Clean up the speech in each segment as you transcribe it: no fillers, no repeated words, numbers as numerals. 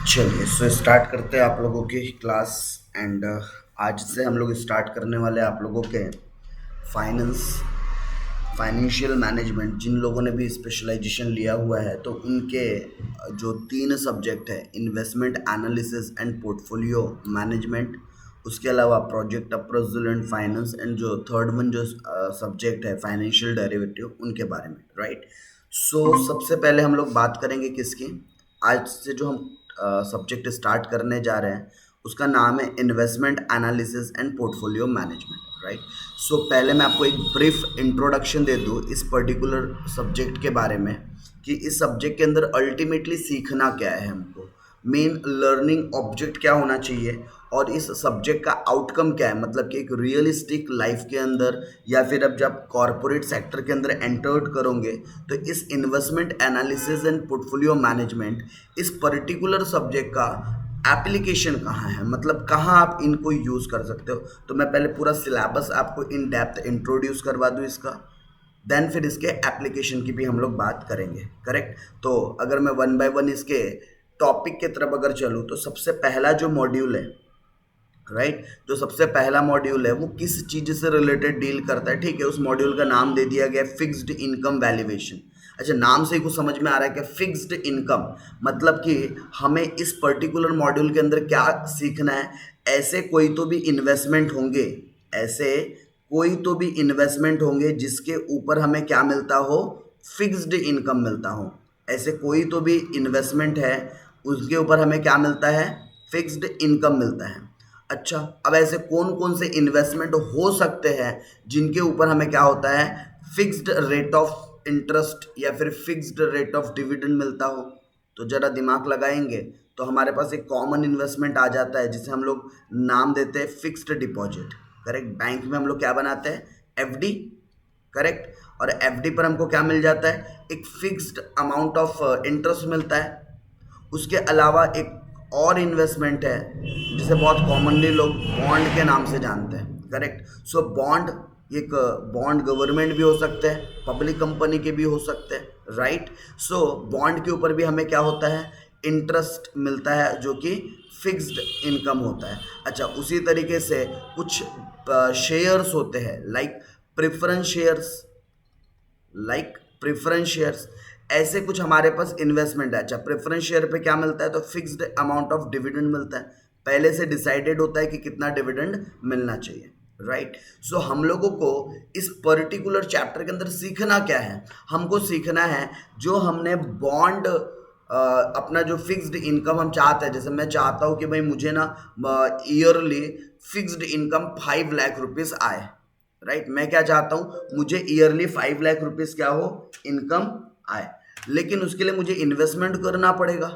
चलिए स्टार्ट करते हैं आप लोगों की क्लास एंड आज से हम लोग स्टार्ट करने वाले हैं आप लोगों के फाइनेंस फाइनेंशियल मैनेजमेंट। जिन लोगों ने भी स्पेशलाइजेशन लिया हुआ है तो उनके जो तीन सब्जेक्ट है, investment analysis and portfolio management, उसके अलावा प्रोजेक्ट अप्रोजल एंड फाइनेंस, एंड जो थर्ड वन जो सब्जेक्ट है फाइनेंशियल डेरिवेटिव, उनके बारे में, राइट। सबसे पहले हम लोग बात करेंगे किसकी। आज से जो हम सब्जेक्ट स्टार्ट करने जा रहे हैं उसका नाम है investment analysis and portfolio management, right. पहले मैं आपको एक ब्रीफ इंट्रोडक्शन दे दूँ इस पर्टिकुलर सब्जेक्ट के बारे में कि इस सब्जेक्ट के अंदर अल्टीमेटली सीखना क्या है हमको, मेन लर्निंग ऑब्जेक्ट क्या होना चाहिए, और इस सब्जेक्ट का आउटकम क्या है, मतलब कि एक रियलिस्टिक लाइफ के अंदर या फिर अब जब कॉरपोरेट सेक्टर के अंदर एंटर्ड करोगे तो इस investment analysis and portfolio management, इस पर्टिकुलर सब्जेक्ट का एप्लीकेशन कहाँ है, मतलब कहाँ आप इनको यूज़ कर सकते हो। तो मैं पहले पूरा सिलेबस आपको इन डेप्थ इंट्रोड्यूस करवा दूँ इसका, देन फिर इसके एप्लीकेशन की भी हम लोग बात करेंगे, करेक्ट। तो अगर मैं वन बाय वन इसके टॉपिक की तरफ अगर चलूँ तो सबसे पहला जो मॉड्यूल है, राइट, जो सबसे पहला मॉड्यूल है वो किस चीज़ से रिलेटेड डील करता है, ठीक है। उस मॉड्यूल का नाम दे दिया गया फिक्स्ड इनकम वैल्यूएशन। अच्छा, नाम से ही कुछ समझ में आ रहा है कि फिक्स्ड इनकम मतलब कि हमें इस पर्टिकुलर मॉड्यूल के अंदर क्या सीखना है। ऐसे कोई तो भी इन्वेस्टमेंट होंगे, ऐसे कोई तो भी इन्वेस्टमेंट होंगे जिसके ऊपर हमें क्या मिलता हो, फिक्स्ड इनकम मिलता हो। ऐसे कोई तो भी इन्वेस्टमेंट है उसके ऊपर हमें क्या मिलता है, फिक्स्ड इनकम मिलता है। अच्छा, अब ऐसे कौन कौन से इन्वेस्टमेंट हो सकते हैं जिनके ऊपर हमें क्या होता है, फिक्स्ड रेट ऑफ इंटरेस्ट या फिर फिक्स्ड रेट ऑफ डिविडेंड मिलता हो। तो जरा दिमाग लगाएंगे तो हमारे पास एक कॉमन इन्वेस्टमेंट आ जाता है जिसे हम लोग नाम देते हैं फिक्स्ड डिपॉजिट, करेक्ट। बैंक में हम लोग क्या बनाते हैं, एफडी, करेक्ट। और एफडी पर हमको क्या मिल जाता है, एक फिक्स्ड अमाउंट ऑफ इंटरेस्ट मिलता है। उसके अलावा एक और इन्वेस्टमेंट है जिसे बहुत कॉमनली लोग बॉन्ड के नाम से जानते हैं, करेक्ट। बॉन्ड, एक बॉन्ड गवर्नमेंट भी हो सकते हैं, पब्लिक कंपनी के भी हो सकते हैं, राइट। बॉन्ड के ऊपर भी हमें क्या होता है, इंटरेस्ट मिलता है जो कि फिक्स्ड इनकम होता है। अच्छा, उसी तरीके से कुछ शेयर्स होते हैं लाइक प्रेफरेंस शेयर्स, ऐसे कुछ हमारे पास इन्वेस्टमेंट है। अच्छा, प्रेफरेंस शेयर पे क्या मिलता है, तो फिक्स्ड अमाउंट ऑफ डिविडेंड मिलता है, पहले से डिसाइडेड होता है कि कितना डिविडेंड मिलना चाहिए, राइट। हम लोगों को इस पर्टिकुलर चैप्टर के अंदर सीखना क्या है, हमको सीखना है जो हमने बॉन्ड, अपना जो फिक्स्ड इनकम हम चाहते हैं, जैसे मैं चाहता हूँ कि भाई मुझे ना yearly fixed income 5 lakh rupees आए, राइट। मैं क्या चाहता हूँ, मुझे ईयरली 5 लाख रुपीज़ क्या हो, इनकम आए। लेकिन उसके लिए मुझे इन्वेस्टमेंट करना पड़ेगा।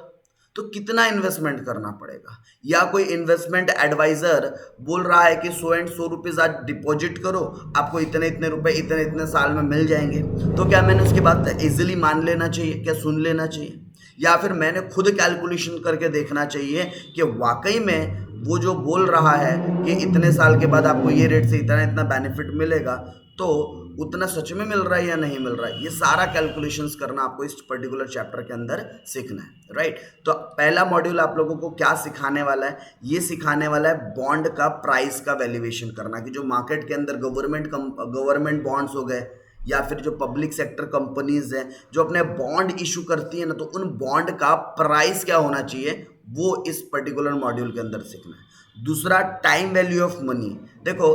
तो कितना इन्वेस्टमेंट करना पड़ेगा, या कोई इन्वेस्टमेंट एडवाइजर बोल रहा है कि 100 आज डिपॉजिट करो, आपको इतने इतने रुपए इतने इतने साल में मिल जाएंगे, तो क्या मैंने उसकी बात इजीली मान लेना चाहिए, क्या सुन लेना चाहिए, या फिर मैंने खुद कैलकुलेशन करके देखना चाहिए कि वाकई में वो जो बोल रहा है कि इतने साल के बाद आपको ये रेट से इतना इतना बेनिफिट मिलेगा, तो उतना सच में मिल रहा है या नहीं मिल रहा है। ये सारा कैलकुलेशंस करना आपको इस पर्टिकुलर चैप्टर के अंदर सीखना है, राइट। तो पहला मॉड्यूल आप लोगों को क्या सिखाने वाला है, ये सिखाने वाला है बॉन्ड का प्राइस का वैल्यूएशन करना, कि जो मार्केट के अंदर गवर्नमेंट बॉन्ड्स हो गए या फिर जो पब्लिक सेक्टर कंपनीज हैं जो अपने बॉन्ड इशू करती है ना, तो उन बॉन्ड का प्राइस क्या होना चाहिए, वो इस पर्टिकुलर मॉड्यूल के अंदर सीखना है। दूसरा, टाइम वैल्यू ऑफ मनी। देखो,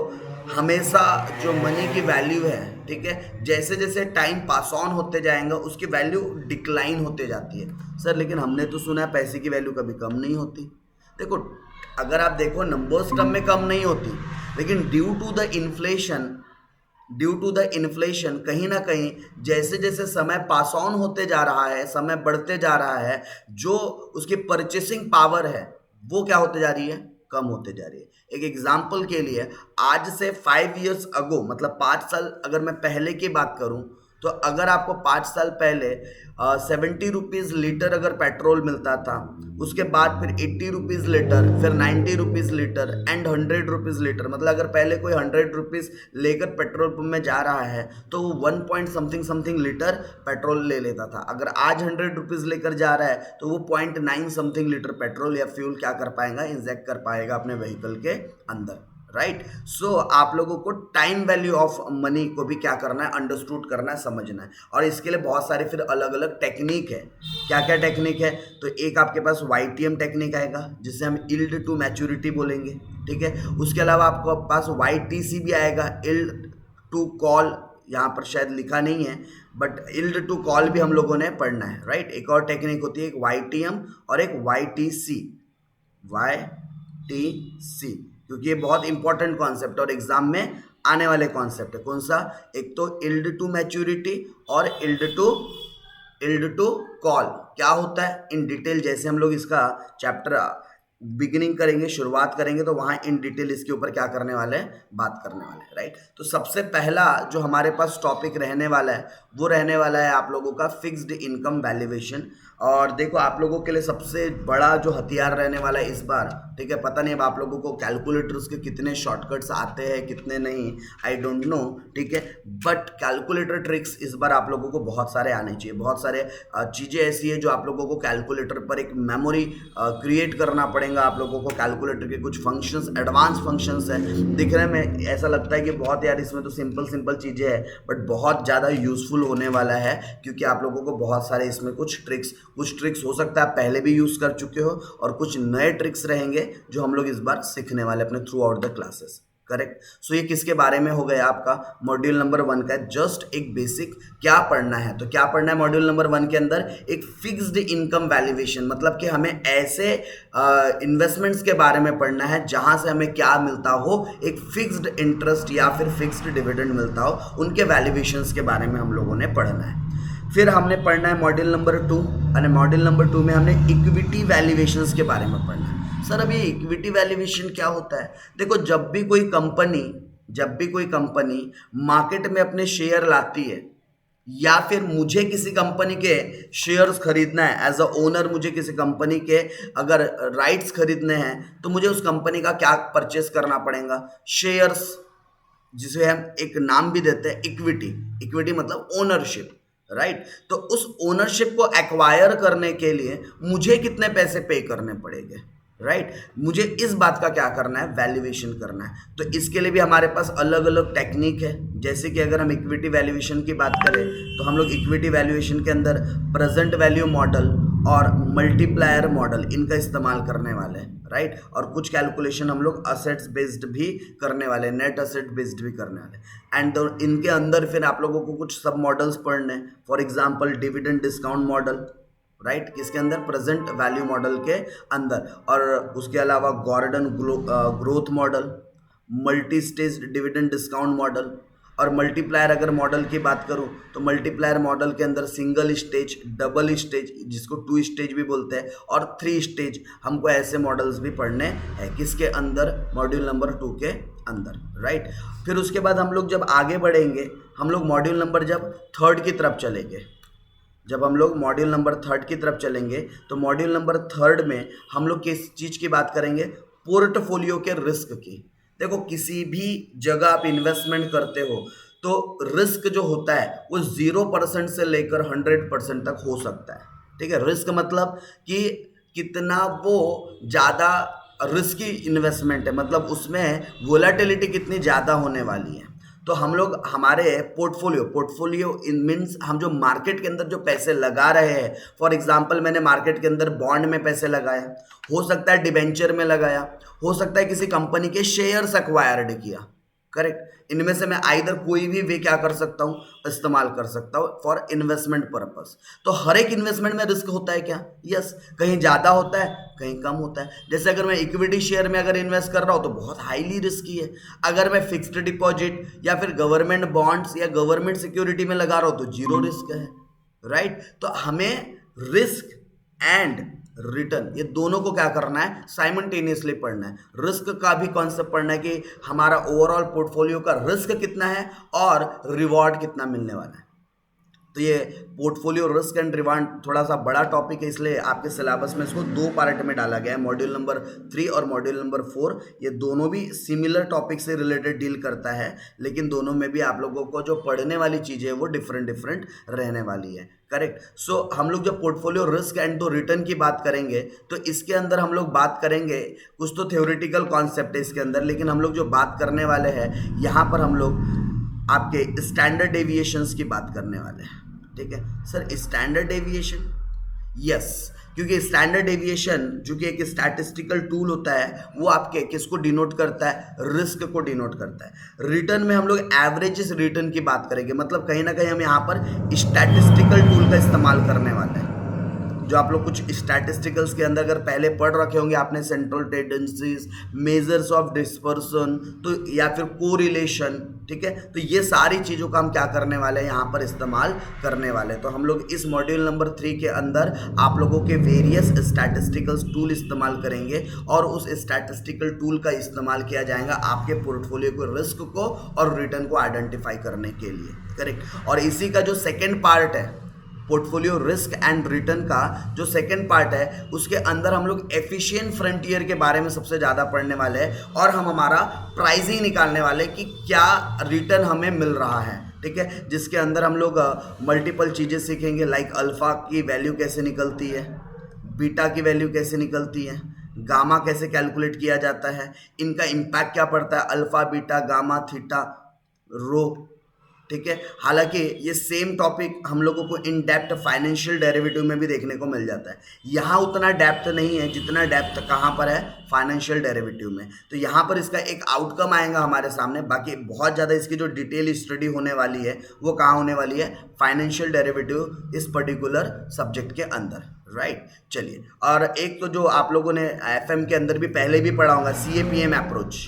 हमेशा जो मनी की वैल्यू है, ठीक है, जैसे जैसे टाइम पास ऑन होते जाएगा उसकी वैल्यू डिक्लाइन होते जाती है। सर लेकिन हमने तो सुना है पैसे की वैल्यू कभी कम नहीं होती। देखो, अगर आप देखो नंबर्स टर्म में कम नहीं होती, लेकिन ड्यू टू द इन्फ्लेशन कहीं ना कहीं जैसे जैसे समय पास ऑन होते जा रहा है, समय बढ़ते जा रहा है, जो उसकी परचेसिंग पावर है वो क्या होते जा रही है, कम होते जा रही है। एक एग्जाम्पल के लिए, आज से 5 years अगो, मतलब 5 साल अगर मैं पहले की बात करूं, तो अगर आपको 5 साल पहले 70 रुपीज़ लीटर अगर पेट्रोल मिलता था, उसके बाद फिर 80 रुपीज़ लीटर, फिर 90 rupees litre and 100 rupees litre, मतलब अगर पहले कोई 100 रुपीज़ लेकर पेट्रोल पंप में जा रहा है तो वो 1 point something something litre petrol ले लेता था। अगर आज 100 रुपीज़ लेकर जा रहा है तो वो 0.9 समथिंग लीटर पेट्रोल या फ्यूल क्या कर पाएगा, इंजेक्ट कर पाएगा अपने व्हीकल के अंदर, राइट। सो आप लोगों को टाइम वैल्यू ऑफ मनी को भी क्या करना है, अंडरस्टूड करना है, समझना है। और इसके लिए बहुत सारे फिर अलग अलग टेक्निक है। क्या क्या टेक्निक है, तो एक आपके पास YTM टेक्निक आएगा जिसे हम यील्ड टू मैच्योरिटी बोलेंगे, ठीक है। उसके अलावा आपको पास YTC भी आएगा, यील्ड टू कॉल, यहाँ पर शायद लिखा नहीं है बट यील्ड टू कॉल भी हम लोगों ने पढ़ना है, राइट। एक और टेक्निक होती है, एक YTM और एक YTC, क्योंकि ये बहुत इंपॉर्टेंट कॉन्सेप्ट और एग्जाम में आने वाले कॉन्सेप्ट है। कौन सा, एक तो यील्ड टू मैच्योरिटी और यील्ड टू कॉल क्या होता है इन डिटेल, जैसे हम लोग इसका चैप्टर बिगिनिंग करेंगे, शुरुआत करेंगे, तो वहाँ इन डिटेल इसके ऊपर क्या करने वाले हैं, बात करने वाले हैं, राइट। तो सबसे पहला जो हमारे पास टॉपिक रहने वाला है वो रहने वाला है आप लोगों का फिक्स्ड इनकम वैल्यूएशन। और देखो आप लोगों के लिए सबसे बड़ा जो हथियार रहने वाला है इस बार, ठीक है, पता नहीं अब आप लोगों को कैलकुलेटर्स के कितने शॉर्टकट्स आते हैं कितने नहीं, आई डोंट नो, ठीक है, बट कैलकुलेटर ट्रिक्स इस बार आप लोगों को बहुत सारे आने चाहिए। बहुत सारे चीज़ें ऐसी है जो आप लोगों को कैलकुलेटर पर एक मेमोरी क्रिएट करना पड़ेगा। आप लोगों को कैलकुलेटर के कुछ फंक्शंस, एडवांस फंक्शंस है, दिखने में ऐसा लगता है कि बहुत यार इसमें तो सिंपल चीज़ें हैं, बट बहुत ज़्यादा यूज़फुल होने वाला है क्योंकि आप लोगों को बहुत सारे इसमें कुछ ट्रिक्स हो सकता है आप पहले भी यूज़ कर चुके हो और कुछ नए ट्रिक्स रहेंगे जो हम लोग इस बार सीखने वाले अपने throughout the classes, correct. So ये किसके बारे में हो गया, आपका मॉड्यूल नंबर 1 का जस्ट एक बेसिक क्या पढ़ना है। तो क्या पढ़ना है मॉड्यूल नंबर 1 के अंदर, एक फिक्स्ड इनकम वैल्यूएशन, मतलब कि हमें ऐसे इन्वेस्टमेंट्स के बारे में पढ़ना है जहां से हमें क्या मिलता हो, एक फिक्स्ड इंटरेस्ट या फिर फिक्स्ड डिविडेंड मिलता हो, उनके वैल्यूएशंस के बारे में हम लोगों ने पढ़ना है। फिर हमने पढ़ना है मॉड्यूल नंबर 2, और मॉड्यूल नंबर 2 में हमने इक्विटी वैल्यूएशंस के बारे में पढ़ना है। सर अभी इक्विटी वैल्यूएशन क्या होता है, देखो जब भी कोई कंपनी मार्केट में अपने शेयर लाती है या फिर मुझे किसी कंपनी के शेयर्स खरीदना है, एज अ ओनर मुझे किसी कंपनी के अगर राइट्स खरीदने हैं तो मुझे उस कंपनी का क्या परचेस करना पड़ेगा, शेयर्स, जिसे हम एक नाम भी देते हैं इक्विटी मतलब ओनरशिप, राइट। तो उस ओनरशिप को एक्वायर करने के लिए मुझे कितने पैसे पे करने पड़ेंगे, राइट। मुझे इस बात का क्या करना है, वैल्यूएशन करना है। तो इसके लिए भी हमारे पास अलग अलग टेक्निक है। जैसे कि अगर हम इक्विटी वैल्यूएशन की बात करें तो हम लोग इक्विटी वैल्यूएशन के अंदर प्रेजेंट वैल्यू मॉडल और मल्टीप्लायर मॉडल इनका इस्तेमाल करने वाले हैं, राइट। और कुछ कैलकुलेशन हम लोग असेट्स बेस्ड भी करने वाले, नेट असेट बेस्ड भी करने वाले। एंड इनके अंदर फिर आप लोगों को कुछ सब मॉडल्स पढ़ने हैं, for example dividend discount model, right, किसके अंदर, प्रेजेंट वैल्यू मॉडल के अंदर। और उसके अलावा Gordon growth model, multi stage dividend discount model. और मल्टीप्लायर अगर मॉडल की बात करूं तो मल्टीप्लायर मॉडल के अंदर सिंगल स्टेज, डबल स्टेज, जिसको 2 स्टेज भी बोलते हैं, और 3 स्टेज, हमको ऐसे मॉडल्स भी पढ़ने हैं किसके अंदर, मॉड्यूल नंबर 2 के अंदर, राइट। फिर उसके बाद हम लोग जब आगे बढ़ेंगे, हम लोग मॉड्यूल नंबर जब 3 की तरफ चलेंगे, जब हम लोग मॉड्यूल नंबर 3 की तरफ चलेंगे तो मॉड्यूल नंबर 3 में हम लोग किस चीज़ की बात करेंगे, पोर्टफोलियो के रिस्क की। देखो किसी भी जगह आप इन्वेस्टमेंट करते हो तो रिस्क जो होता है वो 0% से लेकर 100% तक हो सकता है, ठीक है। रिस्क मतलब कि कितना वो ज़्यादा रिस्की इन्वेस्टमेंट है, मतलब उसमें वोलेटिलिटी कितनी ज़्यादा होने वाली है। तो हम लोग हमारे पोर्टफोलियो इन मीन्स हम जो मार्केट के अंदर जो पैसे लगा रहे हैं, फॉर एग्जांपल मैंने मार्केट के अंदर बॉन्ड में पैसे लगाया, हो सकता है डिबेंचर में लगाया, हो सकता है किसी कंपनी के शेयर्स एक्वायर्ड किया, करेक्ट। इनमें से मैं आइदर कोई भी वे क्या कर सकता हूँ, इस्तेमाल कर सकता हूँ फॉर इन्वेस्टमेंट पर्पस। तो हर एक इन्वेस्टमेंट में रिस्क होता है क्या, यस, कहीं ज़्यादा होता है कहीं कम होता है। जैसे अगर मैं इक्विटी शेयर में अगर इन्वेस्ट कर रहा हूँ तो बहुत हाईली रिस्की है। अगर मैं फिक्स्ड डिपॉजिट या फिर गवर्नमेंट बॉन्ड्स या गवर्नमेंट सिक्योरिटी में लगा रहा हूँ तो 0 रिस्क है, राइट। तो हमें रिस्क एंड रिटर्न ये दोनों को क्या करना है, साइमल्टेनियसली पढ़ना है। रिस्क का भी कॉन्सेप्ट पढ़ना है कि हमारा ओवरऑल पोर्टफोलियो का रिस्क कितना है और रिवॉर्ड कितना मिलने वाला है, तो ये पोर्टफोलियो रिस्क एंड रिवार्ड थोड़ा सा बड़ा टॉपिक है, इसलिए आपके सिलेबस में इसको 2 पार्ट में डाला गया है, मॉड्यूल नंबर 3 और मॉड्यूल नंबर 4। ये दोनों भी सिमिलर टॉपिक से रिलेटेड डील करता है, लेकिन दोनों में भी आप लोगों को जो पढ़ने वाली चीज़ें हैं वो डिफरेंट रहने वाली है। करेक्ट। सो हम लोग जब पोर्टफोलियो रिस्क एंड तो रिटर्न की बात करेंगे तो इसके अंदर हम लोग बात करेंगे, कुछ तो थ्योरेटिकल कॉन्सेप्ट है इसके अंदर, लेकिन हम लोग जो बात करने वाले हैं यहाँ पर हम लोग आपके स्टैंडर्ड डेविएशंस की बात करने वाले हैं। ठीक है सर, स्टैंडर्ड डेविएशन, यस, क्योंकि स्टैंडर्ड डेविएशन जो कि एक स्टैटिस्टिकल टूल होता है वो आपके किसको डिनोट करता है, रिस्क को डिनोट करता है। रिटर्न में हम लोग एवरेजेस रिटर्न की बात करेंगे, मतलब कहीं ना कहीं हम यहाँ पर स्टैटिस्टिकल टूल का इस्तेमाल करने वाले हैं। जो आप लोग कुछ स्टैटिस्टिकल्स के अंदर अगर पहले पढ़ रखे होंगे आपने, central tendencies, measures of dispersion, तो या फिर कोरिलेशन, ठीक है, तो ये सारी चीज़ों का हम क्या करने वाले हैं, यहाँ पर इस्तेमाल करने वाले हैं। तो हम लोग इस मॉड्यूल नंबर 3 के अंदर आप लोगों के वेरियस स्टैटिस्टिकल्स टूल इस्तेमाल करेंगे और उस स्टैटिस्टिकल टूल का इस्तेमाल किया जाएगा आपके पोर्टफोलियो को, रिस्क को और रिटर्न को आइडेंटिफाई करने के लिए। करेक्ट। और इसी का जो सेकेंड पार्ट है पोर्टफोलियो रिस्क एंड रिटर्न का, जो सेकंड पार्ट है उसके अंदर हम लोग एफिशिएंट फ्रंटियर के बारे में सबसे ज़्यादा पढ़ने वाले हैं और हम हमारा प्राइसिंग निकालने वाले कि क्या रिटर्न हमें मिल रहा है। ठीक है, जिसके अंदर हम लोग मल्टीपल चीज़ें सीखेंगे, लाइक अल्फ़ा की वैल्यू कैसे निकलती है, बीटा की वैल्यू कैसे निकलती है, गामा कैसे कैलकुलेट किया जाता है, इनका इम्पैक्ट क्या पड़ता है, अल्फ़ा, बीटा, गामा, थीटा, रो। ठीक है, हालांकि ये सेम टॉपिक हम लोगों को इन डेप्थ फाइनेंशियल डेरिवेटिव में भी देखने को मिल जाता है। यहाँ उतना डेप्थ नहीं है जितना डेप्थ कहाँ पर है, फाइनेंशियल डेरिवेटिव में। तो यहाँ पर इसका एक आउटकम आएगा हमारे सामने, बाकी बहुत ज़्यादा इसकी जो डिटेल स्टडी होने वाली है वो कहाँ होने वाली है, फाइनेंशियल डेरिवेटिव इस पर्टिकुलर सब्जेक्ट के अंदर। राइट, चलिए, और एक तो जो आप लोगों ने एफएम के अंदर भी पहले भी पढ़ा होगा, सीएपीएम अप्रोच।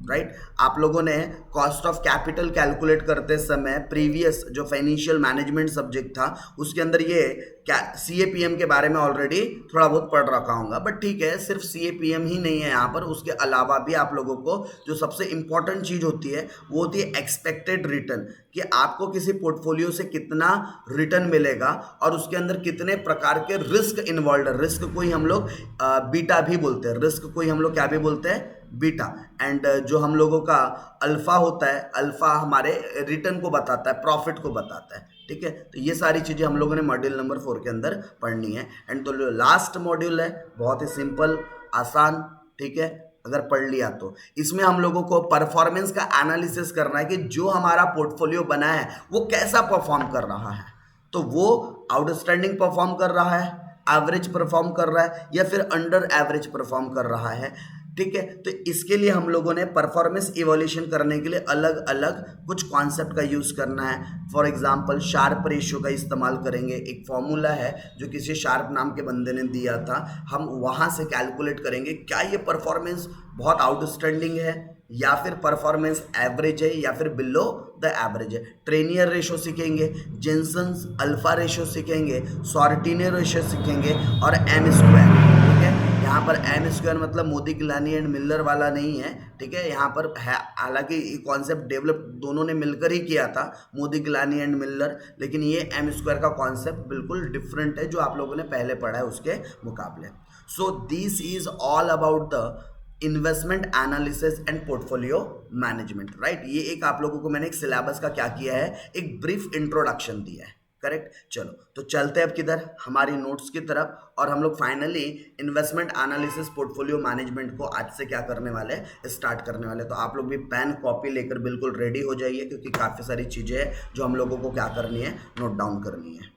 राइट, आप लोगों ने कॉस्ट ऑफ कैपिटल कैलकुलेट करते समय प्रीवियस जो फाइनेंशियल मैनेजमेंट सब्जेक्ट था उसके अंदर ये क्या सीएपीएम के बारे में ऑलरेडी थोड़ा बहुत पढ़ रखा होगा। बट ठीक है, सिर्फ सीएपीएम ही नहीं है यहाँ पर, उसके अलावा भी आप लोगों को जो सबसे इंपॉर्टेंट चीज़ होती है वो होती है एक्सपेक्टेड रिटर्न, कि आपको किसी पोर्टफोलियो से कितना रिटर्न मिलेगा और उसके अंदर कितने प्रकार के रिस्क इन्वॉल्व है। रिस्क को ही हम लोग बीटा भी बोलते हैं, रिस्क को ही हम लोग क्या भी बोलते हैं, बीटा। एंड जो हम लोगों का अल्फा होता है, अल्फा हमारे रिटर्न को बताता है, प्रॉफिट को बताता है। ठीक है, तो ये सारी चीज़ें हम लोगों ने मॉड्यूल नंबर 4 के अंदर पढ़नी है। एंड तो लास्ट मॉड्यूल है बहुत ही सिंपल, आसान, ठीक है, अगर पढ़ लिया तो इसमें हम लोगों को परफॉर्मेंस का एनालिसिस करना है कि जो हमारा पोर्टफोलियो बना है वो कैसा परफॉर्म कर रहा है। तो वो आउटस्टैंडिंग परफॉर्म कर रहा है, एवरेज परफॉर्म कर रहा है या फिर अंडर एवरेज परफॉर्म कर रहा है। ठीक है, तो इसके लिए हम लोगों ने परफॉर्मेंस इवोल्यूशन करने के लिए अलग अलग कुछ कॉन्सेप्ट का यूज़ करना है। फॉर एग्जांपल शार्प रेशियो का इस्तेमाल करेंगे, एक फॉर्मूला है जो किसी शार्प नाम के बंदे ने दिया था, हम वहाँ से कैलकुलेट करेंगे क्या ये परफॉर्मेंस बहुत आउटस्टैंडिंग है या फिर परफॉर्मेंस एवरेज है या फिर बिलो द एवरेज है। ट्रेनियर रेशो सीखेंगे, जेनसन्स अल्फा रेशो सीखेंगे, सॉर्टिनियर रेशो सीखेंगे और एम स्क्वायर। ठीक है, यहाँ पर एम स्क्वायर मतलब मोदी गिलानी एंड मिलर वाला नहीं है। ठीक है, यहाँ पर है, हालांकि ये कॉन्सेप्ट डेवलप दोनों ने मिलकर ही किया था, मोदी गिलानी एंड मिलर, लेकिन ये एम स्क्वायर का कॉन्सेप्ट बिल्कुल डिफरेंट है जो आप लोगों ने पहले पढ़ा है उसके मुकाबले। So this is all about the investment analysis and portfolio management. Right, ये एक आप लोगों को मैंने एक सिलेबस का क्या किया है, एक ब्रीफ इंट्रोडक्शन दिया है। करेक्ट, चलो तो चलते हैं अब किधर, हमारी नोट्स की तरफ, और हम लोग finally investment analysis portfolio management को आज से क्या करने वाले, स्टार्ट करने वाले। तो आप लोग भी पेन कॉपी लेकर बिल्कुल रेडी हो जाइए, क्योंकि काफ़ी सारी चीज़ें हैं जो हम लोगों को क्या करनी है, नोट डाउन करनी है।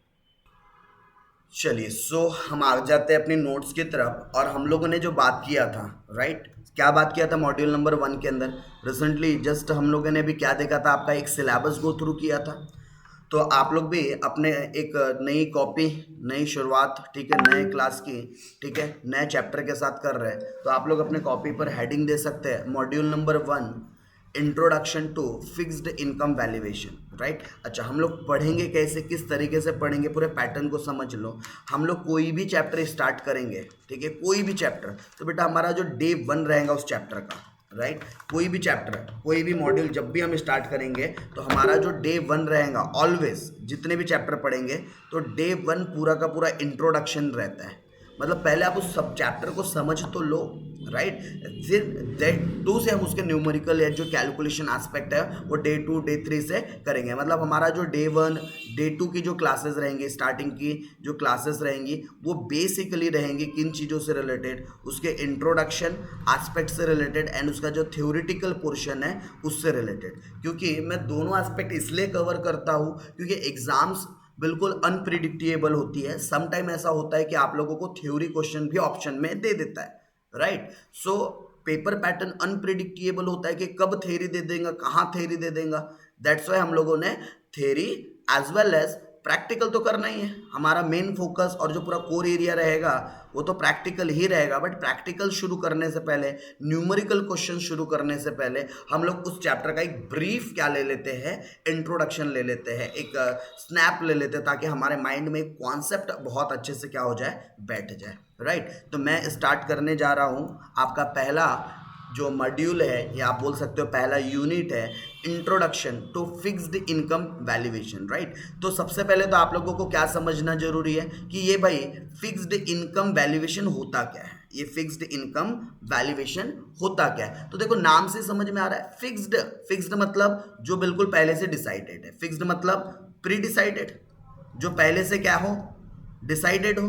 चलिए, सो हम आ जाते हैं अपनी नोट्स की तरफ, और हम लोगों ने जो बात किया था, राइट, क्या बात किया था मॉड्यूल नंबर 1 के अंदर, रिसेंटली जस्ट हम लोगों ने भी क्या देखा था, आपका एक सिलेबस गो थ्रू किया था। तो आप लोग भी अपने एक नई कॉपी, नई शुरुआत, ठीक है, नए क्लास की, ठीक है, नए चैप्टर के साथ कर रहे हैं, तो आप लोग अपने कॉपी पर हेडिंग दे सकते हैं, module number 1 introduction to fixed income valuation. Right, अच्छा, हम लोग पढ़ेंगे कैसे, किस तरीके से पढ़ेंगे, पूरे पैटर्न को समझ लो। हम लोग कोई भी चैप्टर स्टार्ट करेंगे, ठीक है, कोई भी चैप्टर, तो बेटा हमारा जो डे 1 रहेगा उस चैप्टर का, राइट। कोई भी चैप्टर, कोई भी मॉड्यूल जब भी हम स्टार्ट करेंगे तो हमारा जो डे वन रहेगा, ऑलवेज जितने भी चैप्टर पढ़ेंगे तो डे वन पूरा का पूरा इंट्रोडक्शन रहता है। मतलब पहले आप उस सब चैप्टर को समझ तो लो, राइट। फिर डे टू से हम उसके न्यूमेरिकल या जो कैलकुलेशन एस्पेक्ट है वो डे टू डे थ्री से करेंगे। मतलब हमारा जो डे वन डे टू की जो क्लासेस रहेंगी, स्टार्टिंग की जो क्लासेस रहेंगी वो बेसिकली रहेंगी किन चीज़ों से रिलेटेड, उसके इंट्रोडक्शन एस्पेक्ट से रिलेटेड एंड उसका जो थ्योरेटिकल पोर्शन है उससे रिलेटेड। क्योंकि मैं दोनों एस्पेक्ट इसलिए कवर करता हूँ क्योंकि एग्जाम्स बिल्कुल अनप्रिडिक्टेबल होती है। सम टाइम ऐसा होता है कि आप लोगों को थ्योरी क्वेश्चन भी ऑप्शन में दे देता है, right. So paper pattern unpredictable होता है कि कब थ्योरी दे देगा, कहाँ थ्योरी दे देगा। दैट्स वाई हम लोगों ने theory as well as practical तो करना ही है। हमारा मेन फोकस और जो पूरा कोर एरिया रहेगा वो तो प्रैक्टिकल ही रहेगा। बट प्रैक्टिकल शुरू करने से पहले, न्यूमेरिकल क्वेश्चन शुरू करने से पहले हम लोग उस चैप्टर का एक ब्रीफ क्या ले लेते हैं, इंट्रोडक्शन ले लेते हैं, एक स्नैप ले लेते हैं, ताकि हमारे माइंड में एक कॉन्सेप्ट बहुत अच्छे से क्या हो जाए, बैठ जाए, राइट। तो मैं स्टार्ट करने जा रहा हूँ आपका पहला जो मॉड्यूल है या आप बोल सकते हो पहला यूनिट है, introduction to fixed income valuation, right. तो सबसे पहले तो आप लोगों को क्या समझना जरूरी है कि ये भाई फिक्स्ड इनकम वैल्यूएशन होता क्या है, ये फिक्स्ड इनकम वैल्यूएशन होता क्या है। तो देखो नाम से समझ में आ रहा है, फिक्स्ड, फिक्स्ड मतलब जो बिल्कुल पहले से डिसाइडेड है, फिक्स्ड मतलब प्री डिसाइडेड, जो पहले से क्या हो, डिसाइडेड हो,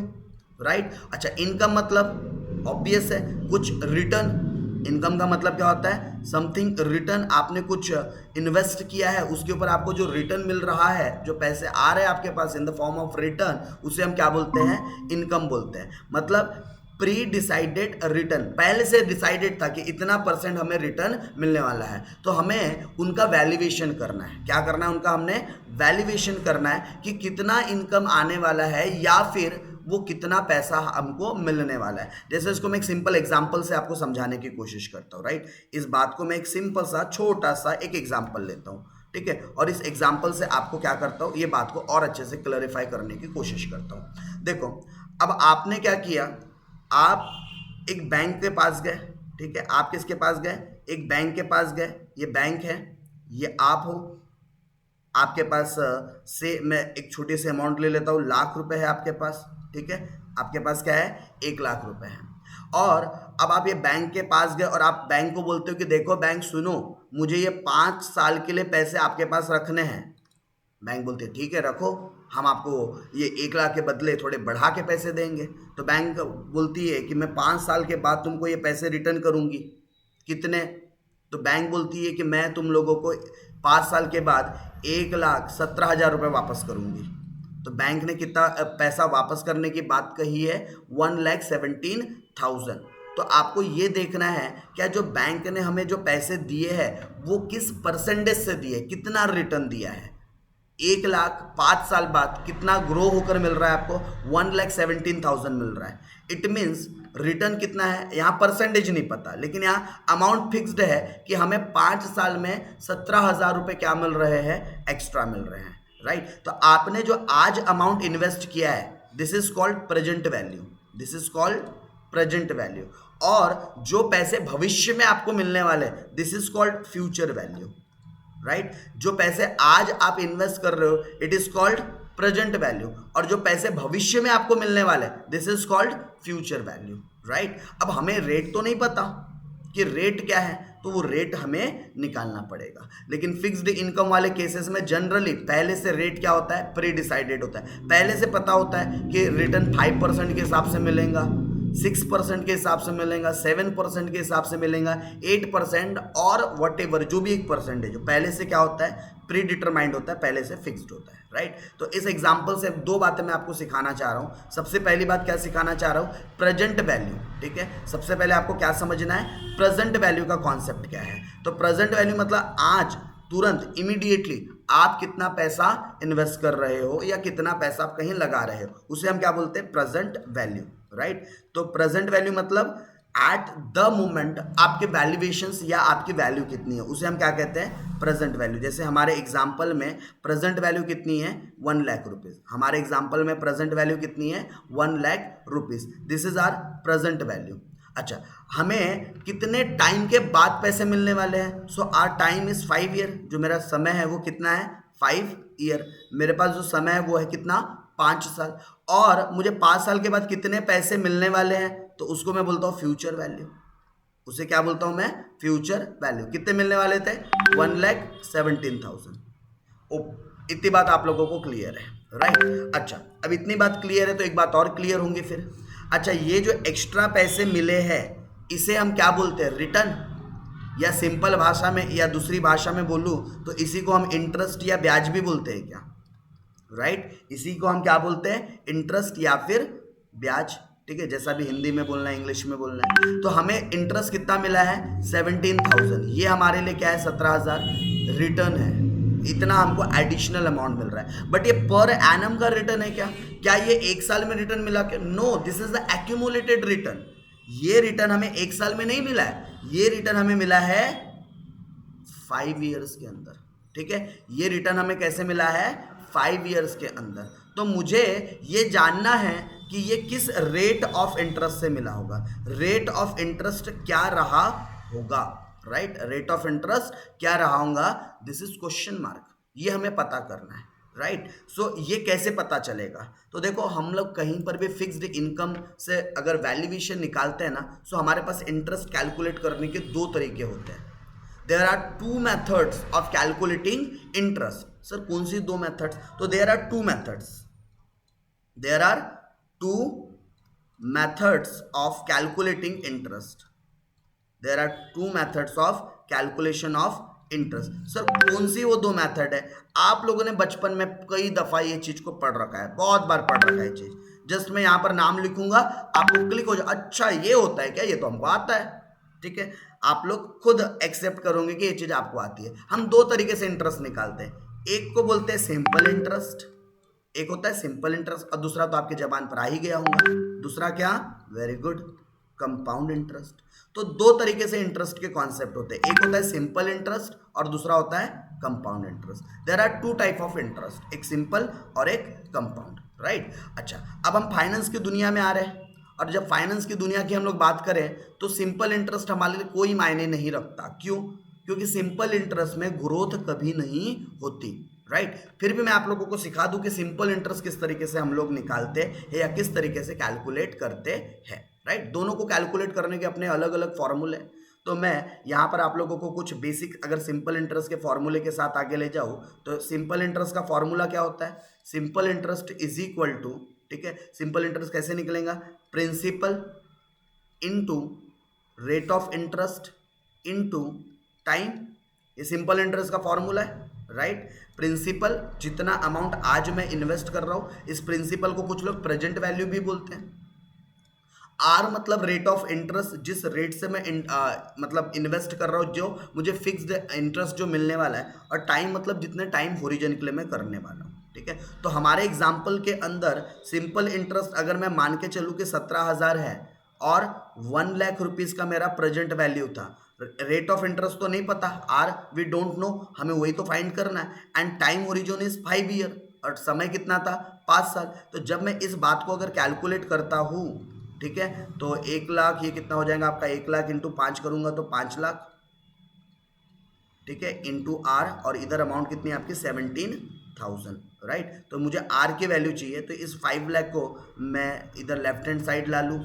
राइट। अच्छा, इनकम मतलब ऑब्वियस है कुछ रिटर्न। इनकम का मतलब क्या होता है, समथिंग रिटर्न, आपने कुछ इन्वेस्ट किया है उसके ऊपर आपको जो रिटर्न मिल रहा है, जो पैसे आ रहे हैं आपके पास in the form of return, उसे हम क्या बोलते हैं, इनकम बोलते हैं। मतलब प्री डिसाइडेड रिटर्न, पहले से डिसाइडेड था कि इतना % हमें रिटर्न मिलने वाला है, तो हमें उनका वैल्यूएशन करना है। क्या करना है, उनका हमने वैल्यूएशन करना है कि कितना इनकम आने वाला है या फिर वो कितना पैसा हमको मिलने वाला है। जैसे इसको मैं एक सिंपल एग्जांपल से आपको समझाने की कोशिश करता हूँ, राइट। इस बात को मैं एक सिंपल सा छोटा सा एक एग्जांपल लेता हूँ, ठीक है, और इस एग्जांपल से आपको क्या करता हूँ, ये बात को और अच्छे से क्लैरिफाई करने की कोशिश करता हूँ। देखो अब आपने क्या किया, आप एक बैंक के पास गए, ठीक है, आप किसके पास गए, एक बैंक के पास गए। ये बैंक है, ये आप हो, आपके पास से मैं एक छोटी सी अमाउंट ले लेता हूँ, ₹1,00,000 है आपके पास, ठीक है, आपके पास क्या है, ₹1,00,000 है। और अब आप ये बैंक के पास गए और आप बैंक को बोलते हो कि देखो बैंक सुनो, मुझे ये 5 साल के लिए पैसे आपके पास रखने हैं। बैंक बोलते हैं ठीक है रखो, हम आपको ये 1,00,000 के बदले थोड़े बढ़ा के पैसे देंगे। तो बैंक बोलती है कि मैं 5 साल के बाद तुमको ये पैसे रिटर्न करूंगी, कितने। तो बैंक बोलती है कि मैं तुम लोगों को 5 साल के बाद 1,17,000 वापस करूंगी। तो बैंक ने कितना पैसा वापस करने की बात कही है, 1,17,000। तो आपको ये देखना है क्या जो बैंक ने हमें जो पैसे दिए हैं वो किस परसेंटेज से दिए, कितना रिटर्न दिया है। 1,00,000 5 साल बाद कितना ग्रो होकर मिल रहा है आपको, 1,17,000 मिल रहा है। इट मीन्स रिटर्न कितना है, यहाँ परसेंटेज नहीं पता, लेकिन यहाँ अमाउंट फिक्स्ड है कि हमें 5 साल में 17,000 क्या मिल रहे हैं, एक्स्ट्रा मिल रहे हैं, राइट। तो आपने जो आज अमाउंट इन्वेस्ट किया है, this is called present value, this is called present value. और जो पैसे भविष्य में आपको मिलने वाले, this is called future value, right. जो पैसे आज आप इन्वेस्ट कर रहे हो, it is called present value, और जो पैसे भविष्य में आपको मिलने वाले, this is called future value, right. अब हमें रेट तो नहीं पता कि रेट क्या है, तो वो रेट हमें निकालना पड़ेगा। लेकिन फिक्स्ड इनकम वाले केसेस में जनरली पहले से रेट क्या होता है, प्री डिसाइडेड होता है। पहले से पता होता है कि रिटर्न 5% के हिसाब से मिलेगा, 6% के हिसाब से मिलेगा, 7% के हिसाब से मिलेगा, 8% और वट एवर जो भी एक परसेंटेज हो, पहले से क्या होता है, प्री डिटरमाइंड होता है, पहले से फिक्स्ड होता है, राइट। तो इस एग्जांपल से 2 बातें मैं आपको सिखाना चाह रहा हूँ। सबसे पहली बात क्या सिखाना चाह रहा हूँ, प्रेजेंट वैल्यू, ठीक है। सबसे पहले आपको क्या समझना है, प्रेजेंट वैल्यू का कॉन्सेप्ट क्या है। तो प्रेजेंट वैल्यू मतलब आज, तुरंत, इमीडिएटली आप कितना पैसा इन्वेस्ट कर रहे हो या कितना पैसा आप कहीं लगा रहे हो, उसे हम क्या बोलते हैं, प्रेजेंट वैल्यू, राइट। तो प्रेजेंट वैल्यू मतलब एट द मोमेंट आपके वैल्यूएशंस या आपकी वैल्यू कितनी है, उसे हम क्या कहते हैं, प्रेजेंट वैल्यू। जैसे हमारे एग्जांपल में प्रेजेंट वैल्यू कितनी है, 1,00,000 रुपीज़। हमारे एग्जांपल में प्रेजेंट वैल्यू कितनी है, 1,00,000 rupees. This is our present value. अच्छा, हमें कितने टाइम के बाद पैसे मिलने वाले हैं? सो आर टाइम इज 5 ईयर। जो मेरा समय है वो कितना है? 5 ईयर। मेरे पास जो समय है वो है कितना? 5 साल। और मुझे 5 साल के बाद कितने पैसे मिलने वाले हैं, तो उसको मैं बोलता हूँ फ्यूचर वैल्यू। उसे क्या बोलता हूँ मैं? Future value. कितने मिलने वाले थे? 1,17,000। ओ, इतनी बात आप लोगों को क्लियर है, राइट? अच्छा, अब इतनी बात क्लियर है तो एक बात और क्लियर होंगी फिर। अच्छा, ये जो एक्स्ट्रा पैसे मिले हैं इसे हम क्या बोलते हैं? रिटर्न। या सिंपल भाषा में या दूसरी भाषा में बोलूँ तो इसी को हम इंटरेस्ट या ब्याज भी बोलते हैं क्या? राइट, इसी को हम क्या बोलते हैं? इंटरेस्ट या फिर ब्याज। ठीक है, जैसा भी हिंदी में बोलना है, इंग्लिश में बोलना है। तो हमें इंटरेस्ट कितना मिला है? 17,000। ये हमारे लिए क्या है? 17,000 रिटर्न है। इतना हमको एडिशनल अमाउंट मिल रहा है। बट ये पर एनम का रिटर्न है क्या? क्या ये एक साल में रिटर्न मिला क्या? No, this is the accumulated return. ये रिटर्न हमें एक साल में नहीं मिला है, ये रिटर्न हमें मिला है 5 ईयर्स के अंदर। ठीक है, ये रिटर्न हमें कैसे मिला है? 5 ईयर्स के अंदर। तो मुझे ये जानना है कि ये किस रेट ऑफ इंटरेस्ट से मिला होगा। रेट ऑफ इंटरेस्ट क्या रहा होगा? राइट, रेट ऑफ इंटरेस्ट क्या रहा होगा? This is question mark. ये हमें पता करना है, राइट? सो ये कैसे पता चलेगा? तो देखो, हम लोग कहीं पर भी फिक्स्ड इनकम से अगर वैल्यूएशन निकालते हैं ना, सो हमारे पास इंटरेस्ट कैलकुलेट करने के दो तरीके होते हैं। There are two methods of calculating interest. Sir कौन सी दो मेथड्स? तो there are two methods. There are two methods of calculating interest. There are two methods of calculation of interest. Sir कौन सी वो दो मेथड है? आप लोगों ने बचपन में कई दफा ये चीज को पढ़ रखा है, बहुत बार पढ़ रखा है ये चीज। जस्ट मैं यहां पर नाम लिखूंगा, आपको क्लिक हो जाए, अच्छा ये होता है क्या? ये तो हमको आता है। ठीक है, आप लोग खुद एक्सेप्ट करोगे कि ये चीज आपको आती है। हम दो तरीके से इंटरेस्ट निकालते हैं। एक को बोलते हैं सिंपल इंटरेस्ट, एक होता है सिंपल इंटरेस्ट, और दूसरा तो आपके जबान पर आ ही गया होगा। दूसरा क्या? Very good, compound interest. तो दो तरीके से इंटरेस्ट के कॉन्सेप्ट होते हैं। एक होता है सिंपल इंटरेस्ट और दूसरा होता है compound interest. There are two type of interest, एक सिंपल और एक कंपाउंड, राइट? अच्छा, अब हम फाइनेंस की दुनिया में आ रहे हैं, और जब फाइनेंस की दुनिया की हम लोग बात करें तो सिंपल इंटरेस्ट हमारे लिए कोई मायने नहीं रखता। क्यों? क्योंकि सिंपल इंटरेस्ट में ग्रोथ कभी नहीं होती, राइट? फिर भी मैं आप लोगों को सिखा दूं कि सिंपल इंटरेस्ट किस तरीके से हम लोग निकालते हैं या किस तरीके से कैलकुलेट करते हैं, राइट? दोनों को कैलकुलेट करने के अपने अलग अलग फॉर्मूले। तो मैं यहाँ पर आप लोगों को कुछ बेसिक अगर सिंपल इंटरेस्ट के फॉर्मूले के साथ आगे ले जाऊँ तो सिंपल इंटरेस्ट का फॉर्मूला क्या होता है? Simple interest is equal to, ठीक है, सिंपल इंटरेस्ट कैसे निकलेगा? Principal into rate of interest into time. ये सिंपल इंटरेस्ट का फॉर्मूला है, राइट? प्रिंसिपल, जितना अमाउंट आज मैं इन्वेस्ट कर रहा हूँ, इस प्रिंसिपल को कुछ लोग प्रेजेंट वैल्यू भी बोलते हैं। आर मतलब रेट ऑफ इंटरेस्ट, जिस रेट से मैं मतलब इन्वेस्ट कर रहा हूँ, जो मुझे फिक्स्ड इंटरेस्ट जो मिलने वाला है, और टाइम मतलब जितने टाइम होरिजन के लिए मैं करने वाला हूँ। ठीक है, तो हमारे एग्जाम्पल के अंदर सिंपल इंटरेस्ट अगर मैं मान के चलूँ कि 17,000 है और 1 लाख रुपीज़ का मेरा प्रेजेंट वैल्यू था। रेट ऑफ इंटरेस्ट तो नहीं पता, आर वी डोंट नो, हमें वही तो फाइंड करना है। And time horizon is 5 year, और समय कितना था? 5 साल। तो जब मैं इस बात को अगर कैलकुलेट करता हूँ, ठीक है, तो 1 लाख, ये कितना हो जाएगा आपका? 1 लाख इंटू 5 करूंगा तो 5 लाख, ठीक है, इंटू आर, और इधर अमाउंट कितनी आपकी? 17,000, राइट? तो मुझे आर की वैल्यू चाहिए, तो इस 5 लाख को मैं इधर लेफ्ट हैंड साइड ला लूँ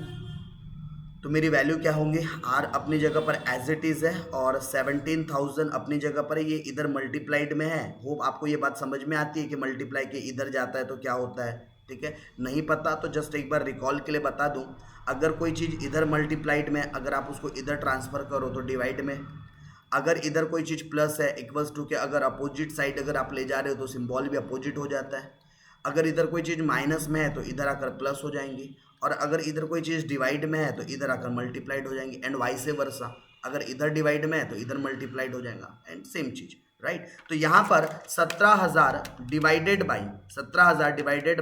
तो मेरी वैल्यू क्या होंगी? आर अपनी जगह पर एज इट इज़ है और 17,000 अपनी जगह पर है। ये इधर मल्टीप्लाइड में है। होप आपको ये बात समझ में आती है कि मल्टीप्लाई के इधर जाता है तो क्या होता है। ठीक है, नहीं पता तो जस्ट एक बार रिकॉल के लिए बता दूं, अगर कोई चीज़ इधर मल्टीप्लाइड में, अगर आप उसको इधर ट्रांसफ़र करो तो डिवाइड में, अगर इधर कोई चीज़ प्लस है इक्वल्स टू के, अगर अपोजिट साइड अगर आप ले जा रहे हो तो सिंबल भी अपोजिट हो जाता है। अगर इधर कोई चीज़ माइनस में है तो इधर आकर प्लस हो जाएंगी, और अगर इधर कोई चीज़ डिवाइड में है तो इधर आकर मल्टीप्लाइड हो जाएंगी, एंड वाइस वर्सा। अगर इधर डिवाइड में है तो इधर मल्टीप्लाइड हो जाएगा, एंड सेम चीज़, राइट? तो यहाँ पर 17,000 डिवाइडेड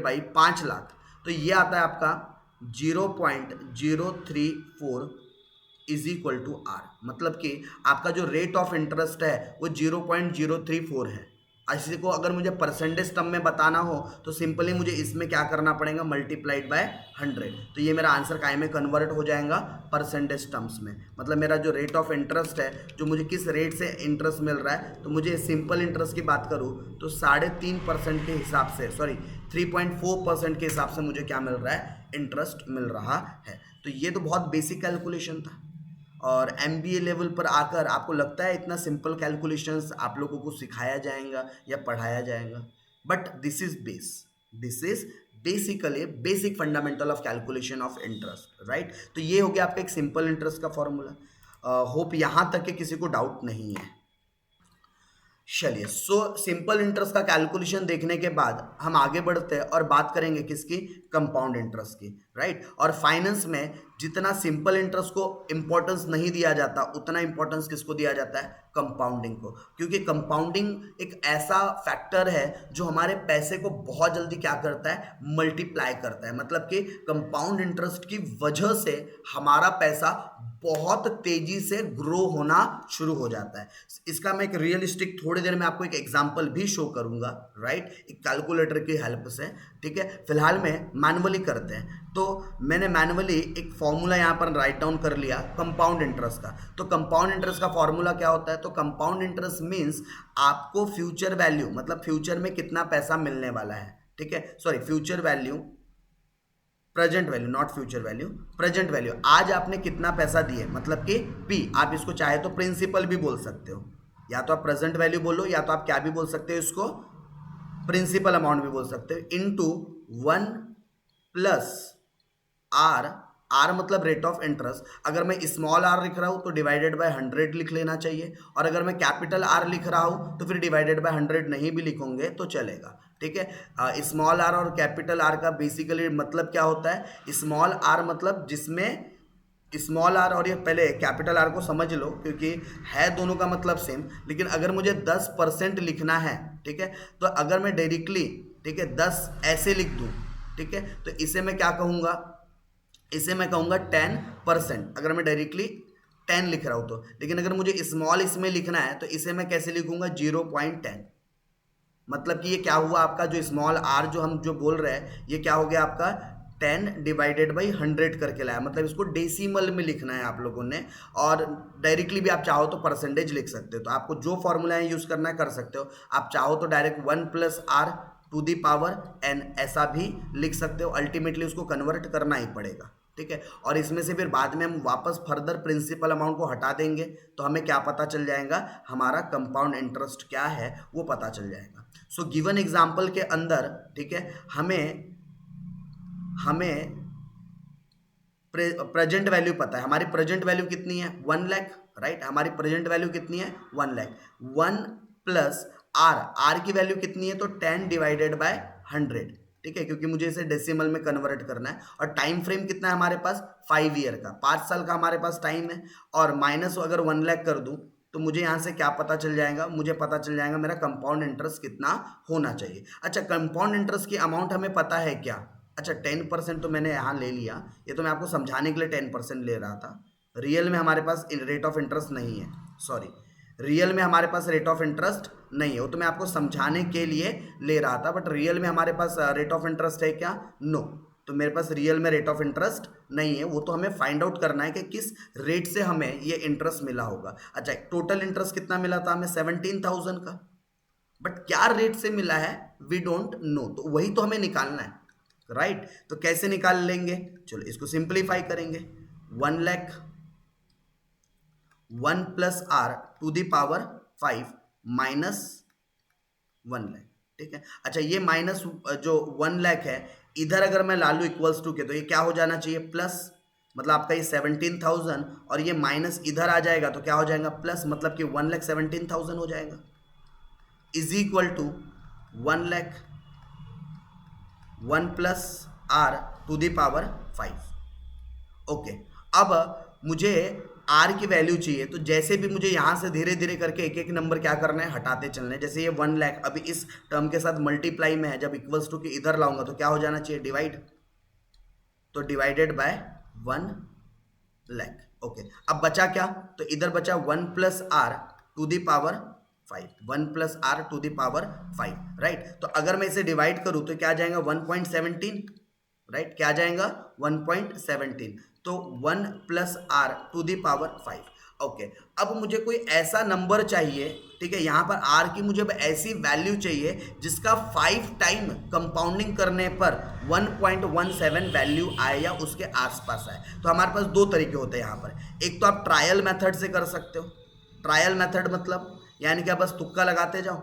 बाई 5 लाख, तो ये आता है आपका 0.034 इज इक्वल टू आर। मतलब कि आपका जो रेट ऑफ इंटरेस्ट है वो 0.034 है। इसी को अगर मुझे परसेंटेज टर्म में बताना हो तो सिंपली मुझे इसमें क्या करना पड़ेगा, मल्टीप्लाइड बाय 100। तो ये मेरा आंसर काय में कन्वर्ट हो जाएगा, परसेंटेज टर्म्स में। मतलब मेरा जो रेट ऑफ इंटरेस्ट है, जो मुझे किस रेट से इंटरेस्ट मिल रहा है, तो मुझे सिंपल इंटरेस्ट की बात करूँ तो 3.5% के हिसाब से, सॉरी 3.4% के हिसाब से मुझे क्या मिल रहा है, इंटरेस्ट मिल रहा है। तो ये तो बहुत बेसिक कैलकुलेशन था। और MBA लेवल पर आकर आपको लगता है इतना सिंपल कैलकुलेशंस आप लोगों को सिखाया जाएगा या पढ़ाया जाएगा? But this is basically basic fundamental of calculation of interest, right. तो ये हो गया आपका एक सिंपल इंटरेस्ट का फॉर्मूला। होप यहाँ तक कि किसी को डाउट नहीं है। चलिए, सो सिंपल इंटरेस्ट का कैलकुलेशन देखने के बाद हम आगे बढ़ते हैं और बात करेंगे किसकी, कंपाउंड इंटरेस्ट की, राइट। और फाइनेंस में जितना सिंपल इंटरेस्ट को इंपॉर्टेंस नहीं दिया जाता, उतना इंपॉर्टेंस किसको दिया जाता है, कंपाउंडिंग को। क्योंकि कंपाउंडिंग एक ऐसा फैक्टर है जो हमारे पैसे को बहुत जल्दी क्या करता है, मल्टीप्लाई करता है। मतलब कि कंपाउंड इंटरेस्ट की वजह से हमारा पैसा बहुत तेजी से ग्रो होना शुरू हो जाता है। इसका मैं एक रियलिस्टिक थोड़ी देर में आपको एक एग्जांपल भी शो करूंगा, राइट, एक कैलकुलेटर की हेल्प से, ठीक है। फिलहाल में मैनुअली करते हैं। तो मैंने मैनुअली एक फॉर्मूला यहाँ पर राइट डाउन कर लिया कंपाउंड इंटरेस्ट का। तो कंपाउंड इंटरेस्ट का फॉर्मूला क्या होता है, तो कंपाउंड इंटरेस्ट मीन्स आपको फ्यूचर वैल्यू, मतलब फ्यूचर में कितना पैसा मिलने वाला है, ठीक है, sorry future value, present value, not future value, present value. आज आपने कितना पैसा दिए, मतलब कि P, आप इसको चाहे तो प्रिंसिपल भी बोल सकते हो, या तो आप प्रेजेंट वैल्यू बोलो, या तो आप क्या भी बोल सकते हो, इसको प्रिंसिपल अमाउंट भी बोल सकते हो, इनटू 1 प्लस R। R मतलब रेट ऑफ इंटरेस्ट। अगर मैं स्मॉल r लिख रहा हूं तो डिवाइडेड बाय 100 लिख लेना चाहिए, और अगर मैं कैपिटल R लिख रहा हूं तो फिर डिवाइडेड बाय 100 नहीं भी लिखोगे तो चलेगा, ठीक है। स्मॉल r और कैपिटल R का बेसिकली मतलब क्या होता है, स्मॉल r मतलब जिसमें स्मॉल r, और ये पहले कैपिटल R को समझ लो क्योंकि है दोनों का मतलब सेम। लेकिन अगर मुझे 10% लिखना है, ठीक है, तो अगर मैं डायरेक्टली, ठीक है, 10 ऐसे लिख दूं, ठीक है, तो इसे मैं क्या कहूँगा, इसे मैं कहूँगा 10%, अगर मैं डायरेक्टली 10 लिख रहा हूँ तो। लेकिन अगर मुझे स्मॉल इसमें लिखना है तो इसे मैं कैसे लिखूँगा, 0.10। मतलब कि ये क्या हुआ आपका, जो स्मॉल r जो हम जो बोल रहे हैं, ये क्या हो गया आपका 10 डिवाइडेड बाई 100 करके लाया। मतलब इसको डेसिमल में लिखना है आप लोगों ने, और डायरेक्टली भी आप चाहो तो परसेंटेज लिख सकते हो। तो आपको जो फॉर्मूला यूज़ करना है कर सकते हो। आप चाहो तो direct 1 plus r to the power n ऐसा भी लिख सकते हो। अल्टीमेटली उसको कन्वर्ट करना ही पड़ेगा, ठीक है। और इसमें से फिर बाद में हम वापस फर्दर प्रिंसिपल अमाउंट को हटा देंगे तो हमें क्या पता चल जाएगा, हमारा कंपाउंड इंटरेस्ट क्या है वो पता चल जाएगा। सो गिवन एग्जांपल के अंदर, ठीक है, हमें प्रेजेंट वैल्यू पता है। हमारी प्रेजेंट वैल्यू कितनी है, 1 लाख, राइट। हमारी प्रेजेंट वैल्यू कितनी है, 1 लाख। 1 प्लस r की वैल्यू कितनी है, तो 10 डिवाइडेड बाय 100, ठीक है, क्योंकि मुझे इसे डेसिमल में कन्वर्ट करना है। और टाइम फ्रेम कितना है हमारे पास, 5 ईयर का, 5 साल का हमारे पास टाइम है। और माइनस अगर 1 लाख कर दूं तो मुझे यहाँ से क्या पता चल जाएगा, मुझे पता चल जाएगा मेरा कंपाउंड इंटरेस्ट कितना होना चाहिए। अच्छा, कंपाउंड इंटरेस्ट की अमाउंट हमें पता है क्या, अच्छा 10% तो मैंने यहाँ ले लिया, ये तो मैं आपको समझाने के लिए 10% ले रहा था। रियल में हमारे पास रेट ऑफ इंटरेस्ट नहीं है, सॉरी, रियल में हमारे पास रेट ऑफ इंटरेस्ट नहीं है, वो तो मैं आपको समझाने के लिए ले रहा था। बट रियल में हमारे पास रेट ऑफ इंटरेस्ट है क्या, नो। तो मेरे पास रियल में रेट ऑफ इंटरेस्ट नहीं है, वो तो हमें फाइंड आउट करना है कि किस रेट से हमें ये इंटरेस्ट मिला होगा। अच्छा, टोटल इंटरेस्ट कितना मिला था हमें, 17,000 का, बट क्या रेट से मिला है वी डोंट नो, तो वही तो हमें निकालना है, राइट। तो कैसे निकाल लेंगे, चलो इसको सिंप्लीफाई करेंगे। 1 lakh 1 plus r to the power 5 minus 1 lakh, ठीक है। अच्छा, ये माइनस जो 1 लाख है इधर अगर मैं ला लूँ इक्वल्स टू के, तो ये क्या हो जाना चाहिए, प्लस। मतलब आपका ये 17,000 और ये माइनस इधर आ जाएगा तो क्या हो जाएगा, प्लस। मतलब कि 1,17,000 हो जाएगा, is equal to 1 lakh 1 plus r to the power 5। Okay, अब मुझे r की वैल्यू चाहिए, तो जैसे भी मुझे यहाँ से धीरे धीरे करके एक एक नंबर क्या करना है, हटाते चलना है। जैसे ये 1 लाख अभी इस टर्म के साथ मल्टीप्लाई में है, जब इक्वल्स टू के इधर लाऊंगा तो क्या हो जाना चाहिए, डिवाइड, तो डिवाइडेड बाय 1 लाख। ओके, अब बचा क्या, तो इधर बचा 1 plus r to the power 5, 1 plus r to the power 5, right. तो अगर मैं इसे डिवाइड करूँ तो क्या आ जाएगा 1.17, राइट, क्या आ जाएगा 1.17, तो 1 plus r to the power 5। Okay, अब मुझे कोई ऐसा नंबर चाहिए, ठीक है, यहाँ पर आर की मुझे ऐसी वैल्यू चाहिए जिसका 5 टाइम कंपाउंडिंग करने पर 1.17 वैल्यू आए या उसके आसपास आए। तो हमारे पास दो तरीके होते हैं यहाँ पर। एक तो आप ट्रायल मेथड से कर सकते हो। ट्रायल मेथड मतलब यानी कि आप बस तुक्का लगाते जाओ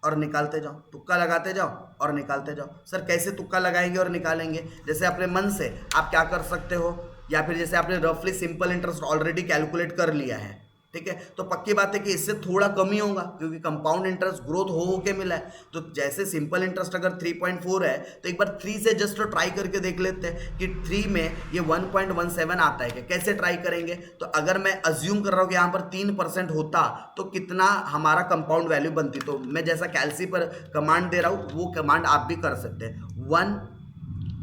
और निकालते जाओ, तुक्का लगाते जाओ और निकालते जाओ। सर कैसे तुक्का लगाएंगे और निकालेंगे? जैसे अपने मन से आप क्या कर सकते हो, या फिर जैसे आपने रफली सिंपल इंटरेस्ट ऑलरेडी कैलकुलेट कर लिया है, ठीक है, तो पक्की बात है कि इससे थोड़ा कम ही होगा क्योंकि कंपाउंड इंटरेस्ट ग्रोथ हो के मिला है। तो जैसे सिंपल इंटरेस्ट अगर 3.4 है तो एक बार 3 से जस्ट ट्राई करके देख लेते हैं कि 3 में ये 1.17 आता है क्या। कैसे ट्राई करेंगे? तो अगर मैं अज्यूम कर रहा हूँ कि यहाँ पर 3% होता तो कितना हमारा कंपाउंड वैल्यू बनती। तो मैं जैसा कैलसी पर कमांड दे रहा हूँ वो कमांड आप भी कर सकते हैं 1,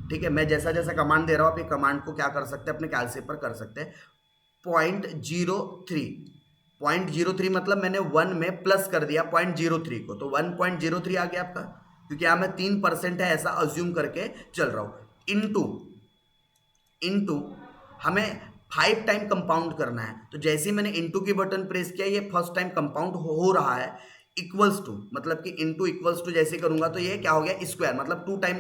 ठीक है, मैं जैसा जैसा कमांड दे रहा हूँ आप ये कमांड को क्या कर सकते हैं अपने कैलसी पर कर सकते हैं। 0.03 मतलब मैंने 1 में प्लस कर दिया 0.03 को, तो 1.03 आ गया आपका, क्योंकि यहाँ मैं 3% है ऐसा अज्यूम करके चल रहा हूँ। इनटू हमें 5 टाइम कंपाउंड करना है, तो जैसे ही मैंने इनटू की बटन प्रेस किया ये फर्स्ट टाइम कंपाउंड हो रहा है। इक्वल्स टू मतलब कि इनटू इक्वल्स टू जैसे करूंगा तो ये क्या हो गया स्क्वायर, मतलब 2 टाइम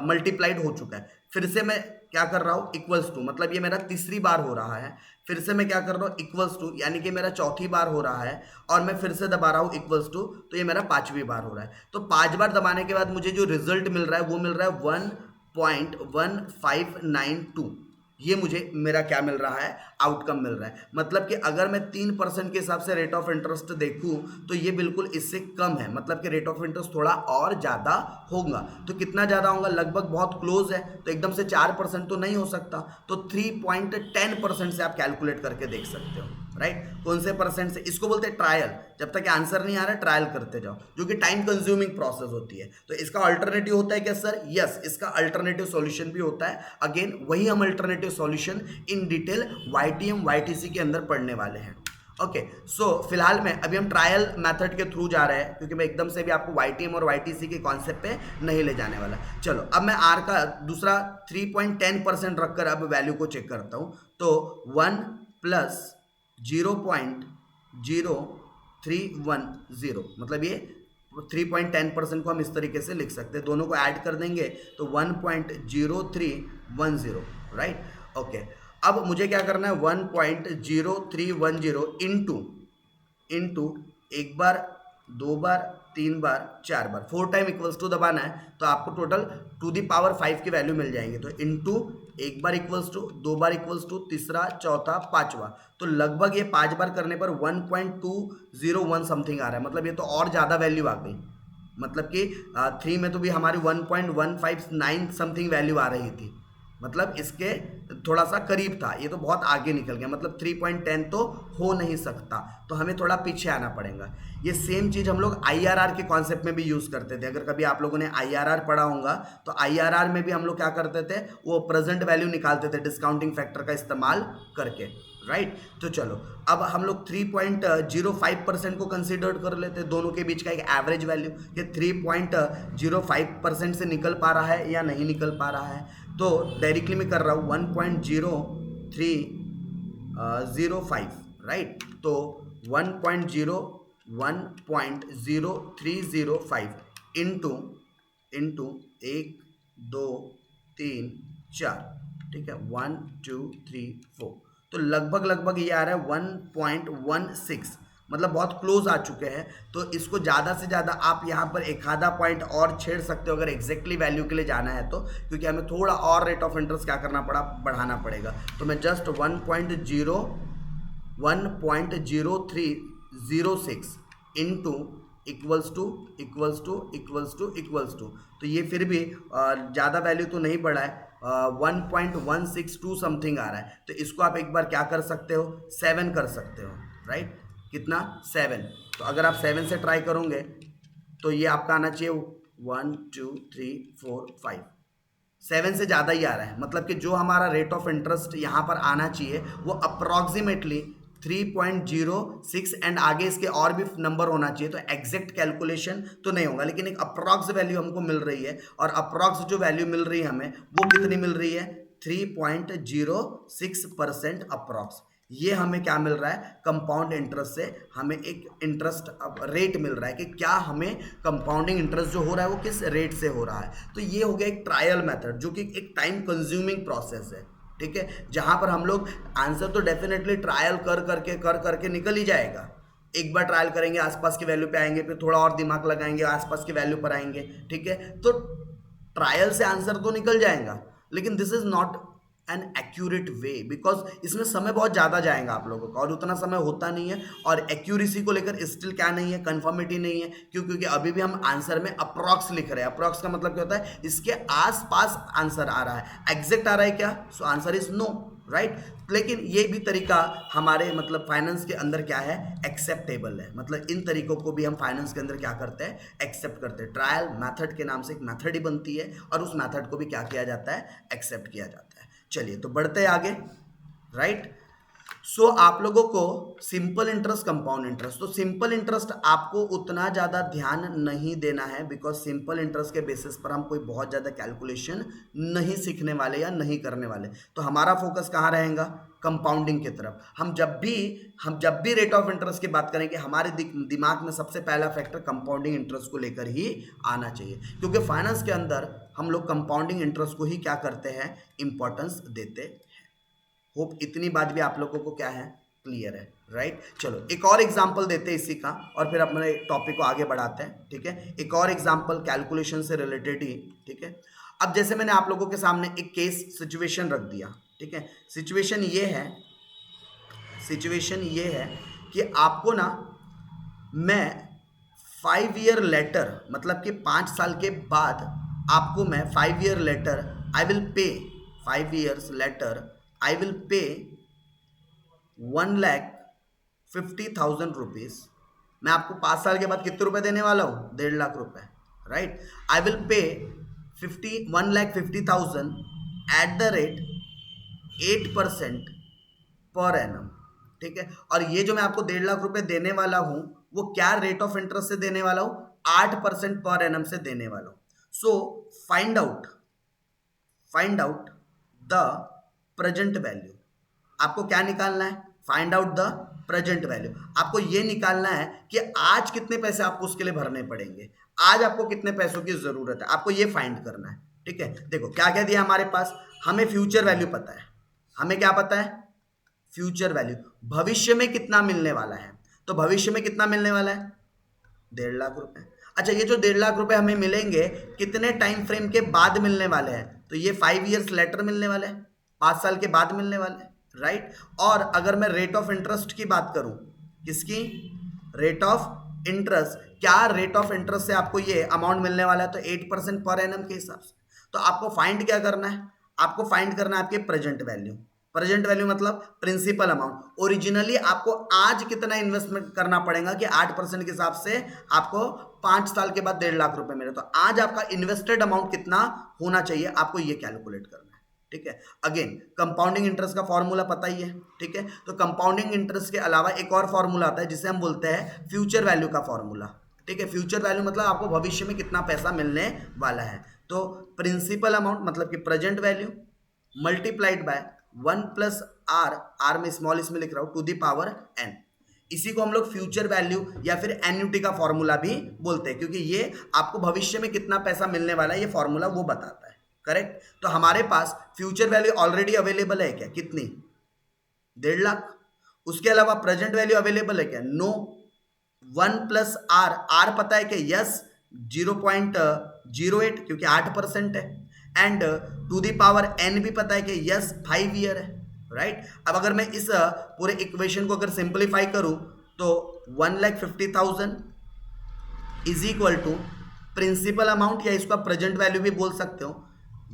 मल्टीप्लाइड हो चुका है। फिर से मैं क्या कर रहा हूँ इक्वल्स टू, मतलब ये मेरा तीसरी बार हो रहा है। फिर से मैं क्या कर रहा हूँ इक्वल्स टू, यानी कि मेरा चौथी बार हो रहा है, और मैं फिर से दबा रहा हूँ इक्वल्स टू, तो ये मेरा 5वीं बार हो रहा है। तो 5 बार दबाने के बाद मुझे जो रिजल्ट मिल रहा है वो मिल रहा है 1.1592। ये मुझे मेरा क्या मिल रहा है, आउटकम मिल रहा है। मतलब कि अगर मैं 3% के हिसाब से रेट ऑफ इंटरेस्ट देखूं तो ये बिल्कुल इससे कम है, मतलब कि रेट ऑफ इंटरेस्ट थोड़ा और ज़्यादा होगा। तो कितना ज़्यादा होगा? लगभग बहुत क्लोज है, तो एकदम से 4% तो नहीं हो सकता, तो 3.10% से आप कैलकुलेट करके देख सकते हो, राइट। कौन से परसेंट से? इसको बोलते हैं ट्रायल। जब तक आंसर नहीं आ रहा है ट्रायल करते जाओ, जो कि टाइम कंज्यूमिंग प्रोसेस होती है। तो इसका अल्टरनेटिव होता है क्या सर? यस, इसका अल्टरनेटिव सॉल्यूशन भी होता है। अगेन वही हम alternative solution in detail YTM YTC के अंदर पढ़ने वाले हैं। ओके, सो फिलहाल में अभी हम ट्रायल मेथड के थ्रू जा रहे हैं, क्योंकि मैं एकदम से भी आपको YTM और YTC के कॉन्सेप्ट पे नहीं ले जाने वाला। चलो अब मैं R का दूसरा 3.10% रखकर अब वैल्यू को चेक करता हूँ। तो 1 प्लस 0.0310, मतलब ये 3.10% को हम इस तरीके से लिख सकते हैं। दोनों को ऐड कर देंगे तो 1.0310, राइट। ओके, अब मुझे क्या करना है 1.0310 इंटू एक बार, 2 बार, 3 बार, 4 बार, 4 टाइम इक्वल्स टू दबाना है, तो आपको टोटल टू दी पावर 5 की वैल्यू मिल जाएंगे। तो इंटू एक बार इक्वल्स टू, 2 बार इक्वल्स टू, तीसरा, चौथा, 5वां, तो लगभग ये 5 बार करने पर 1.201 समथिंग आ रहा है। मतलब ये तो और ज़्यादा वैल्यू आ गई, मतलब कि 3 में तो भी हमारी 1.159 समथिंग वैल्यू आ रही थी, मतलब इसके थोड़ा सा करीब था, ये तो बहुत आगे निकल गया, मतलब 3.10 तो हो नहीं सकता, तो हमें थोड़ा पीछे आना पड़ेगा। ये सेम चीज़ हम लोग IRR के कॉन्सेप्ट में भी यूज़ करते थे। अगर कभी आप लोगों ने IRR पढ़ा होगा तो IRR में भी हम लोग क्या करते थे, वो प्रेजेंट वैल्यू निकालते थे डिस्काउंटिंग फैक्टर का इस्तेमाल करके, राइट। तो चलो अब हम लोग 3.05% को कंसिडर कर लेते हैं, दोनों के बीच का एक एवरेज वैल्यू, ये 3.05% से निकल पा रहा है या नहीं निकल पा रहा है। तो डायरेक्टली मैं कर रहा हूँ 1.0305, राइट। तो 1.0305 इंटू 1 2 3 4, ठीक है, 1 2 3 4, तो लगभग ये आ रहा है 1.16, मतलब बहुत क्लोज आ चुके हैं। तो इसको ज़्यादा से ज़्यादा आप यहाँ पर एक आधा पॉइंट और छेड़ सकते हो अगर एग्जैक्टली वैल्यू के लिए जाना है तो, क्योंकि हमें थोड़ा और रेट ऑफ इंटरेस्ट क्या करना पड़ा, बढ़ाना पड़ेगा। तो मैं जस्ट 1.0306 इंटू इक्वल्स टू, तो ये फिर भी ज़्यादा वैल्यू तो नहीं बढ़ा है, 1.162 समथिंग आ रहा है। तो इसको आप एक बार क्या कर सकते हो, 7 कर सकते हो, राइट। कितना? 7। तो अगर आप 7 से ट्राई करोगे तो ये आपका आना चाहिए 1 2 3 4 5, 7 से ज़्यादा ही आ रहा है। मतलब कि जो हमारा रेट ऑफ इंटरेस्ट यहाँ पर आना चाहिए वो अप्रॉक्सीमेटली 3.06 एंड आगे इसके और भी नंबर होना चाहिए, तो एग्जैक्ट कैलकुलेशन तो नहीं होगा, लेकिन एक अप्रॉक्स वैल्यू हमको मिल रही है, और अप्रॉक्स जो वैल्यू मिल रही है हमें वो कितनी मिल रही है, 3.06% अप्रॉक्स। ये हमें क्या मिल रहा है, कंपाउंड इंटरेस्ट से हमें एक इंटरेस्ट रेट मिल रहा है कि क्या हमें कंपाउंडिंग इंटरेस्ट जो हो रहा है वो किस रेट से हो रहा है। तो ये हो गया एक ट्रायल मेथड, जो कि एक टाइम कंज्यूमिंग प्रोसेस है, ठीक है, जहां पर हम लोग आंसर तो डेफिनेटली ट्रायल कर करके निकल ही जाएगा। एक बार ट्रायल करेंगे, आसपास की वैल्यू पे आएंगे, फिर थोड़ा और दिमाग लगाएंगे, आसपास की वैल्यू पर आएंगे, ठीक है, तो ट्रायल से आंसर तो निकल जाएगा, लेकिन this is not an accurate way, because इसमें समय बहुत ज़्यादा जाएगा आप लोगों का, और उतना समय होता नहीं है, और एक्यूरेसी को लेकर स्टिल क्या नहीं है, कंफर्मिटी नहीं है। क्यों? क्योंकि अभी भी हम आंसर में अप्रॉक्स लिख रहे हैं। अप्रॉक्स का मतलब क्या होता है, इसके आसपास आंसर आ रहा है, एग्जैक्ट आ रहा है क्या, so answer is no, right. लेकिन ये भी तरीका हमारे मतलब फाइनेंस के अंदर क्या है, एक्सेप्टेबल है। मतलब इन तरीकों को भी हम फाइनेंस के अंदर क्या करते हैं, एक्सेप्ट करते हैं। ट्रायल मेथड के नाम से एक मेथड ही बनती है, और उस मेथड को भी क्या किया जाता है, एक्सेप्ट किया जाता है। चलिए तो बढ़ते हैं आगे, राइट। सो आप लोगों को सिंपल इंटरेस्ट, कंपाउंड इंटरेस्ट, तो सिंपल इंटरेस्ट आपको उतना ज़्यादा ध्यान नहीं देना है, बिकॉज सिंपल इंटरेस्ट के बेसिस पर हम कोई बहुत ज़्यादा कैलकुलेशन नहीं सीखने वाले या नहीं करने वाले। तो हमारा फोकस कहाँ रहेगा, कंपाउंडिंग की तरफ। हम जब भी रेट ऑफ इंटरेस्ट की बात करेंगे, हमारे दिमाग में सबसे पहला फैक्टर कंपाउंडिंग इंटरेस्ट को लेकर ही आना चाहिए, क्योंकि फाइनेंस के अंदर हम लोग कंपाउंडिंग इंटरेस्ट को ही क्या करते हैं, इंपॉर्टेंस देते हैं। होप इतनी बात भी आप लोगों को क्या है, क्लियर है, राइट। चलो एक और एग्जांपल देते हैं इसी का, और फिर अपने टॉपिक को आगे बढ़ाते हैं, ठीक है। एक और एग्जांपल कैलकुलेशन से रिलेटेड ही, ठीक है। अब जैसे मैंने आप लोगों के सामने एक केस सिचुएशन रख दिया, ठीक है। सिचुएशन ये है कि आपको ना मैं 5 ईयर लेटर, मतलब कि 5 साल के बाद आपको मैं 5 year later I will pay 5 years later I will pay 1,50,000 rupees. मैं आपको 5 साल के बाद कितने रुपए देने वाला हूँ, 1.5 लाख रुपए, right. I will pay 1,50,000 at the rate 8% per annum, ठीक है। और ये जो मैं आपको 1.5 लाख रुपए देने वाला हूँ, वो क्या रेट ऑफ इंटरेस्ट से देने वाला हूँ, 8% पर एनम से देने वाला हूँ। So find out the present value. आपको क्या निकालना है, find out the present value. आपको ये निकालना है कि आज कितने पैसे आपको उसके लिए भरने पड़ेंगे, आज आपको कितने पैसों की जरूरत है, आपको ये फाइंड करना है, ठीक है। देखो क्या क्या दिया हमारे पास, हमें फ्यूचर वैल्यू पता है, हमें क्या पता है, फ्यूचर वैल्यू, भविष्य में कितना मिलने वाला है। तो भविष्य में कितना मिलने वाला है, 1.5 लाख रुपए। अच्छा, ये जो 1.5 लाख रुपए हमें मिलेंगे कितने टाइम फ्रेम के बाद मिलने वाले हैं, तो ये 5 years लेटर मिलने वाले हैं, 5 साल के बाद मिलने वाले हैं, राइट। और अगर मैं रेट ऑफ इंटरेस्ट की बात करूं, किसकी, रेट ऑफ इंटरेस्ट, क्या रेट ऑफ इंटरेस्ट से आपको ये अमाउंट मिलने वाला है, तो 8% पर एनम के हिसाब से। तो आपको फाइंड क्या करना है, आपको फाइंड करना है आपके प्रेजेंट वैल्यू। प्रेजेंट वैल्यू मतलब प्रिंसिपल अमाउंट। ओरिजिनली आपको आज कितना इन्वेस्टमेंट करना पड़ेगा कि 8% के हिसाब से आपको 5 साल के बाद 1.5 लाख रुपए मिले, तो आज आपका इन्वेस्टेड अमाउंट कितना होना चाहिए, आपको ये कैलकुलेट करना है, ठीक है। अगेन कंपाउंडिंग इंटरेस्ट का फॉर्मूला पता ही है, ठीक है। तो कंपाउंडिंग इंटरेस्ट के अलावा एक और फॉर्मूला आता है जिसे हम बोलते हैं फ्यूचर वैल्यू का फॉर्मूला, ठीक है। फ्यूचर वैल्यू मतलब आपको भविष्य में कितना पैसा मिलने वाला है। तो प्रिंसिपल अमाउंट मतलब कि present value multiplied by 1 plus r में स्मॉल इसमें लिख रहा हूं, टू द पावर n। इसी को हम लोग फ्यूचर वैल्यू या फिर एन्युटी का फॉर्मूला भी बोलते हैं, क्योंकि ये आपको भविष्य में कितना पैसा मिलने वाला है, ये फॉर्मूला वो बताता है, करेक्ट। तो हमारे पास फ्यूचर वैल्यू ऑलरेडी अवेलेबल है क्या, कितनी, 1.5 लाख। उसके अलावा प्रेजेंट वैल्यू अवेलेबल है क्या, नो। 1 प्लस आर पता है कि यस 0.08 क्योंकि 8% है, and to the power n भी पता है कि यस 5 ईयर है, राइट। अब अगर मैं इस पूरे इक्वेशन को अगर सिंप्लीफाई करूं तो 1,50,000 is equal to principal amount, या इसका प्रेजेंट वैल्यू भी बोल सकते हो,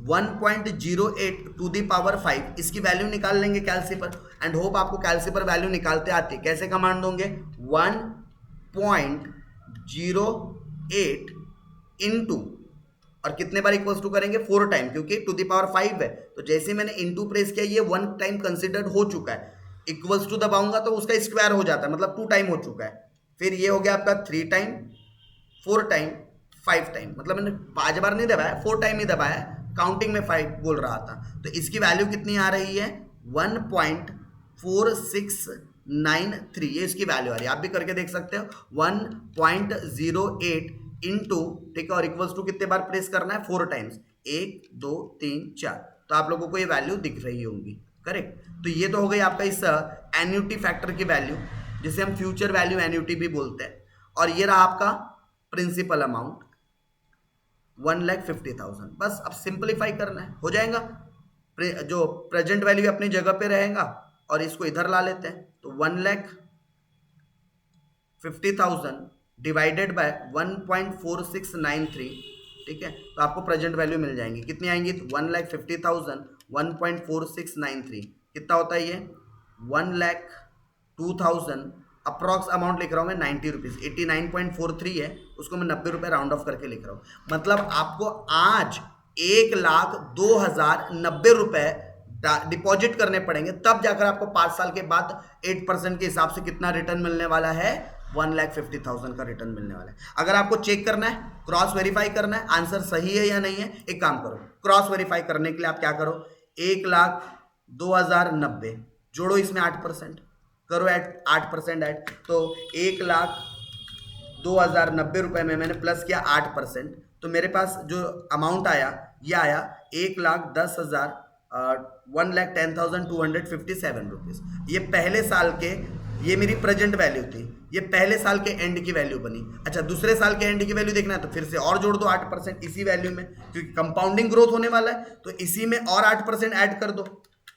1.08 टू दी पावर 5। इसकी वैल्यू निकाल लेंगे कैलसी पर, एंड होप आपको कैलसी पर वैल्यू निकालते आती है। कैसे कमांड दोगे, 1.08 इंटू, और कितने बार इक्वल्स टू करेंगे, 4 टाइम, क्योंकि टू दी पावर 5 है। तो जैसे मैंने इंटू प्रेस किया, ये 1 टाइम कंसिडर्ड हो चुका है, इक्वल्स टू दबाऊंगा तो उसका स्क्वायर हो जाता है, मतलब 2 टाइम हो चुका है। फिर ये हो गया आपका 3 टाइम, 4 टाइम, 5 टाइम, मतलब मैंने 5 बार नहीं दबाया, 4 टाइम ही दबाया, काउंटिंग में 5 बोल रहा था। तो इसकी वैल्यू कितनी आ रही है, 1.4693, ये इसकी वैल्यू आ रही है। आप भी करके देख सकते हो, 1.08 इंटू, ठीक है, और इक्वल्स टू कितने बार प्रेस करना है, 4 टाइम्स, 1 2 3 4। तो आप लोगों को ये वैल्यू दिख रही होगी, करेक्ट। तो ये तो हो गई आपका इस एन्युटी फैक्टर की वैल्यू, जिसे हम फ्यूचर वैल्यू एन्युटी भी बोलते हैं। और ये रहा आपका प्रिंसिपल अमाउंट 1,50,000। बस अब सिंपलीफाई करना है, हो जाएगा। जो प्रेजेंट वैल्यू अपनी जगह पे रहेगा और इसको इधर ला लेते हैं, तो 1,50,000 डिवाइडेड बाय 1.4693, ठीक है, तो आपको प्रेजेंट वैल्यू मिल जाएंगी। कितनी आएंगी, 1,50,000 1.4693 कितना होता है ये, 1,02,000। अप्रॉक्स अमाउंट लिख रहा हूँ मैं 90 रुपीज़, 89.43 है, उसको मैं 90 रुपये राउंड ऑफ करके लिख रहा हूँ। मतलब आपको आज 1,02,090 रुपये डिपॉजिट करने पड़ेंगे, तब जाकर आपको 5 साल के बाद 8% के हिसाब से कितना रिटर्न मिलने वाला है, 1,50,000 का रिटर्न मिलने वाला है। अगर आपको चेक करना है, क्रॉस वेरीफाई करना है आंसर सही है या नहीं है, एक काम करो, क्रॉस वेरीफाई करने के लिए आप क्या करो, 1,02,090 जोड़ो इसमें 8%, करो 8% ऐड, तो 1,02,090 रुपये में मैंने प्लस किया 8%, तो मेरे पास जो अमाउंट आया ये आया 1,10,000 1,10,257 रुपीज़। ये पहले साल के, ये मेरी प्रेजेंट वैल्यू थी, ये पहले साल के एंड की वैल्यू बनी। अच्छा, दूसरे साल के एंड की वैल्यू देखना है तो फिर से और जोड़ दो 8% इसी वैल्यू में, क्योंकि कंपाउंडिंग ग्रोथ होने वाला है, तो इसी में और 8% ऐड कर दो,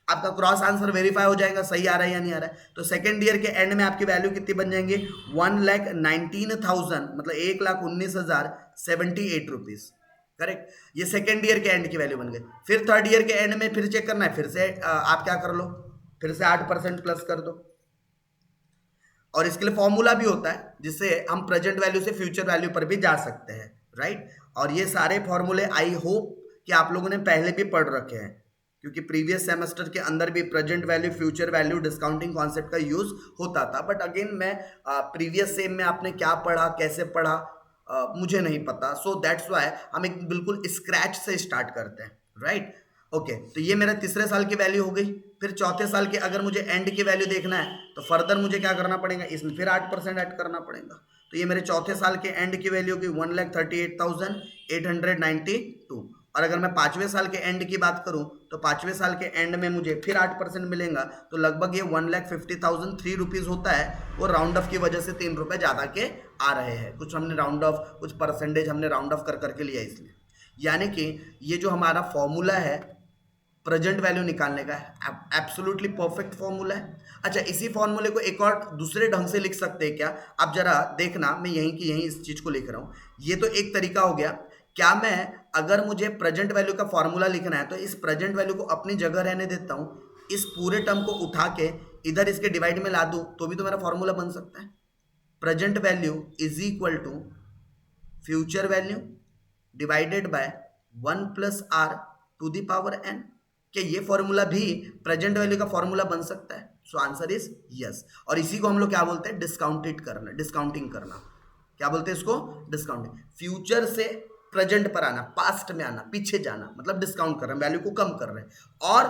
आपका क्रॉस आंसर वेरीफाई हो जाएगा, सही आ रहा है या नहीं आ रहा है। तो सेकेंड ईयर के एंड में आपकी वैल्यू कितनी बन जाएंगी, 1,19,000, मतलब 1,19,078 रुपीज़, करेक्ट। ये सेकेंड ईयर के एंड की वैल्यू बन गई। फिर थर्ड ईयर के एंड में फिर चेक करना है, फिर से आप क्या कर लो, फिर से 8% प्लस कर दो, और इसके लिए फॉर्मूला भी होता है जिससे हम प्रेजेंट वैल्यू से फ्यूचर वैल्यू पर भी जा सकते हैं, राइट। और ये सारे फॉर्मूले आई होप कि आप लोगों ने पहले भी पढ़ रखे हैं, क्योंकि प्रीवियस सेमेस्टर के अंदर भी present value, future value, discounting concept का यूज होता था। बट अगेन मैं प्रीवियस सेम में आपने क्या पढ़ा, कैसे पढ़ा, मुझे नहीं पता, सो दैट्स वाई हम एक बिल्कुल स्क्रैच से स्टार्ट करते हैं, राइट। ओके, तो ये मेरा तीसरे साल की वैल्यू हो गई। फिर चौथे साल के अगर मुझे एंड की वैल्यू देखना है तो फर्दर मुझे क्या करना पड़ेगा, इसमें फिर 8% ऐड करना पड़ेगा। तो ये मेरे चौथे साल के एंड की वैल्यू की 1,38,892। और अगर मैं 5वें साल के एंड की बात करूं तो 5वें साल के एंड में मुझे फिर 8% मिलेगा, तो लगभग ये 1,50,003 रुपीज़ होता है। वो राउंड ऑफ की वजह से 3 रुपये ज़्यादा के आ रहे हैं, कुछ हमने राउंड ऑफ, कुछ परसेंटेज हमने राउंड ऑफ कर करके लिया इसलिए। यानी कि ये जो हमारा फॉर्मूला है प्रेजेंट वैल्यू निकालने का, एब्सोल्युटली परफेक्ट फॉर्मूला है। अच्छा, इसी फॉर्मूले को एक और दूसरे ढंग से लिख सकते हैं क्या, आप जरा देखना, मैं यहीं की यहीं इस चीज़ को लिख रहा हूँ। ये तो एक तरीका हो गया। क्या मैं, अगर मुझे प्रेजेंट वैल्यू का फॉर्मूला लिखना है तो इस प्रेजेंट वैल्यू को अपनी जगह रहने देता हूँ, इस पूरे टर्म को उठा के इधर इसके डिवाइड में ला दूँ तो भी तो मेरा फॉर्मूला बन सकता है। Present value is equal to future value divided by 1 + r to the power n। क्या ये फॉर्मूला भी प्रेजेंट वैल्यू का फॉर्मूला बन सकता है? सो आंसर इज यस। और इसी को हम लोग क्या बोलते हैं, डिस्काउंटेड करना, डिस्काउंटिंग करना। क्या बोलते हैं इसको, डिस्काउंटिंग। फ्यूचर से प्रेजेंट पर आना, पास्ट में आना, पीछे जाना, मतलब डिस्काउंट कर रहे हैं, वैल्यू को कम कर रहे हैं। और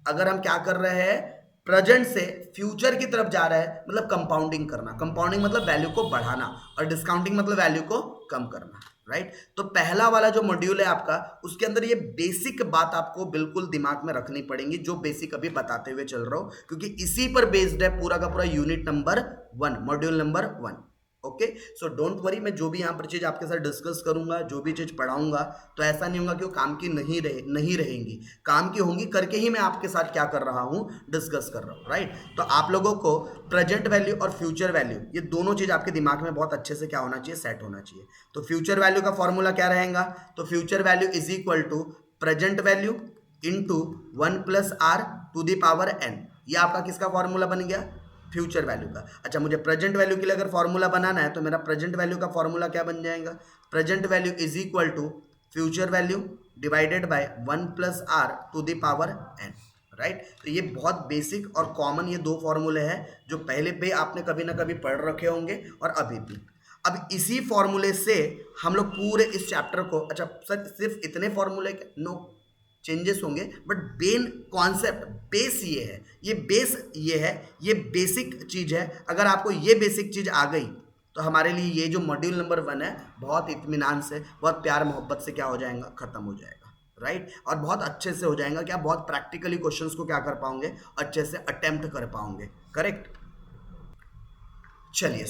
अगर हम क्या कर रहे हैं, प्रेजेंट से फ्यूचर की तरफ जा रहा है, मतलब कंपाउंडिंग करना। कंपाउंडिंग मतलब वैल्यू को बढ़ाना, और डिस्काउंटिंग मतलब वैल्यू को कम करना, राइट। तो पहला वाला जो मॉड्यूल है आपका, उसके अंदर ये बेसिक बात आपको बिल्कुल दिमाग में रखनी पड़ेगी, जो बेसिक अभी बताते हुए चल रहा हूं, क्योंकि इसी पर बेस्ड है पूरा का पूरा unit number 1, module number 1। Okay, so don't worry, मैं जो भी यहाँ पर चीज़ आपके साथ डिस्कस करूंगा, जो भी चीज़ पढ़ाऊंगा, तो ऐसा नहीं होगा कि वो काम की नहीं रहेंगी, काम की होंगी, करके ही मैं आपके साथ क्या कर रहा हूँ, डिस्कस कर रहा हूँ, राइट। तो आप लोगों को प्रेजेंट वैल्यू और फ्यूचर वैल्यू, ये दोनों चीज़ आपके दिमाग में बहुत अच्छे से क्या होना चाहिए, सेट होना चाहिए। तो फ्यूचर वैल्यू का फॉर्मूला क्या रहेगा, तो future value is equal to present value into 1 + r to the power n। ये आपका किसका फॉर्मूला बन गया, फ्यूचर वैल्यू का। अच्छा, मुझे प्रेजेंट वैल्यू के लिए अगर फॉर्मूला बनाना है तो मेरा प्रेजेंट वैल्यू का फॉर्मूला क्या बन जाएगा, present value is equal to future value divided by 1 + r to the power n। Right. तो ये बहुत बेसिक और कॉमन ये दो फॉर्मूले हैं जो पहले भी आपने कभी ना कभी पढ़ रखे होंगे और अभी भी। अब इसी फॉर्मूले से हम लोग पूरे इस चैप्टर को, अच्छा सर सिर्फ इतने फॉर्मूले के नो, चेंजेस होंगे बट मेन कॉन्सेप्ट बेस ये है, ये बेस ये है, ये बेसिक चीज है। अगर आपको ये बेसिक चीज आ गई तो हमारे लिए ये जो मॉड्यूल नंबर 1 है बहुत इत्मीनान से, बहुत प्यार मोहब्बत से क्या हो जाएगा, खत्म हो जाएगा, राइट। और बहुत अच्छे से हो जाएगा, क्या बहुत प्रैक्टिकली क्वेश्चंस को क्या कर पाओगे, अच्छे से अटेम्प्ट कर पाओगे, करेक्ट। चलिए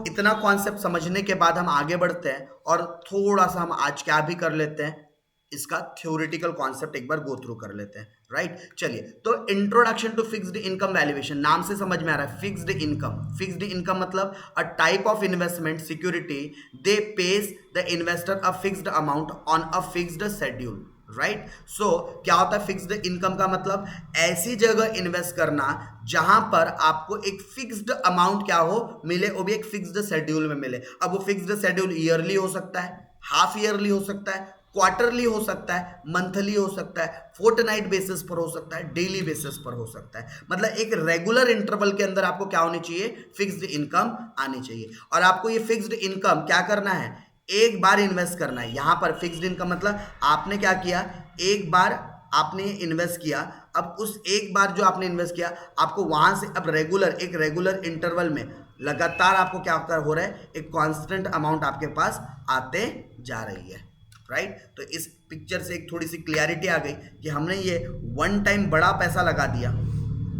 इतना कॉन्सेप्ट समझने के बाद हम आगे बढ़ते हैं और थोड़ा सा हम आज क्या भी कर लेते हैं, इसका थ्योरेटिकल कॉन्सेप्ट एक बार गो थ्रू कर लेते हैं, राइट। चलिए तो introduction to fixed income valuation, नाम से समझ में आ रहा है फिक्स्ड इनकम। फिक्स्ड इनकम मतलब a type of investment security they page the investor a fixed amount on a fixed schedule, right. क्या होता है फिक्स्ड इनकम का मतलब, ऐसी जगह इन्वेस्ट करना जहां पर आपको एक फिक्स्ड अमाउंट क्या हो मिले, वो भी एक फिक्स्ड शेड्यूल में मिले। अब वो फिक्स्ड शेड्यूल ईयरली हो सकता है, हाफ ईयरली हो सकता है, क्वार्टरली हो सकता है, मंथली हो सकता है, फोर्टनाइट बेसिस पर हो सकता है, डेली बेसिस पर हो सकता है। मतलब एक रेगुलर इंटरवल के अंदर आपको क्या होनी चाहिए, फिक्स्ड इनकम आनी चाहिए। और आपको ये फिक्स्ड इनकम क्या करना है, एक बार इन्वेस्ट करना है। यहां पर फिक्स्ड इनकम मतलब आपने क्या किया, एक बार आपने इन्वेस्ट किया, अब उस एक बार जो आपने इन्वेस्ट किया आपको वहां से अब एक रेगुलर इंटरवल में लगातार आपको क्या हो रहा है, एक कांस्टेंट अमाउंट आपके पास आते जा रही है, राइट। तो इस पिक्चर से एक थोड़ी सी क्लियरिटी आ गई कि हमने ये वन टाइम बड़ा पैसा लगा दिया,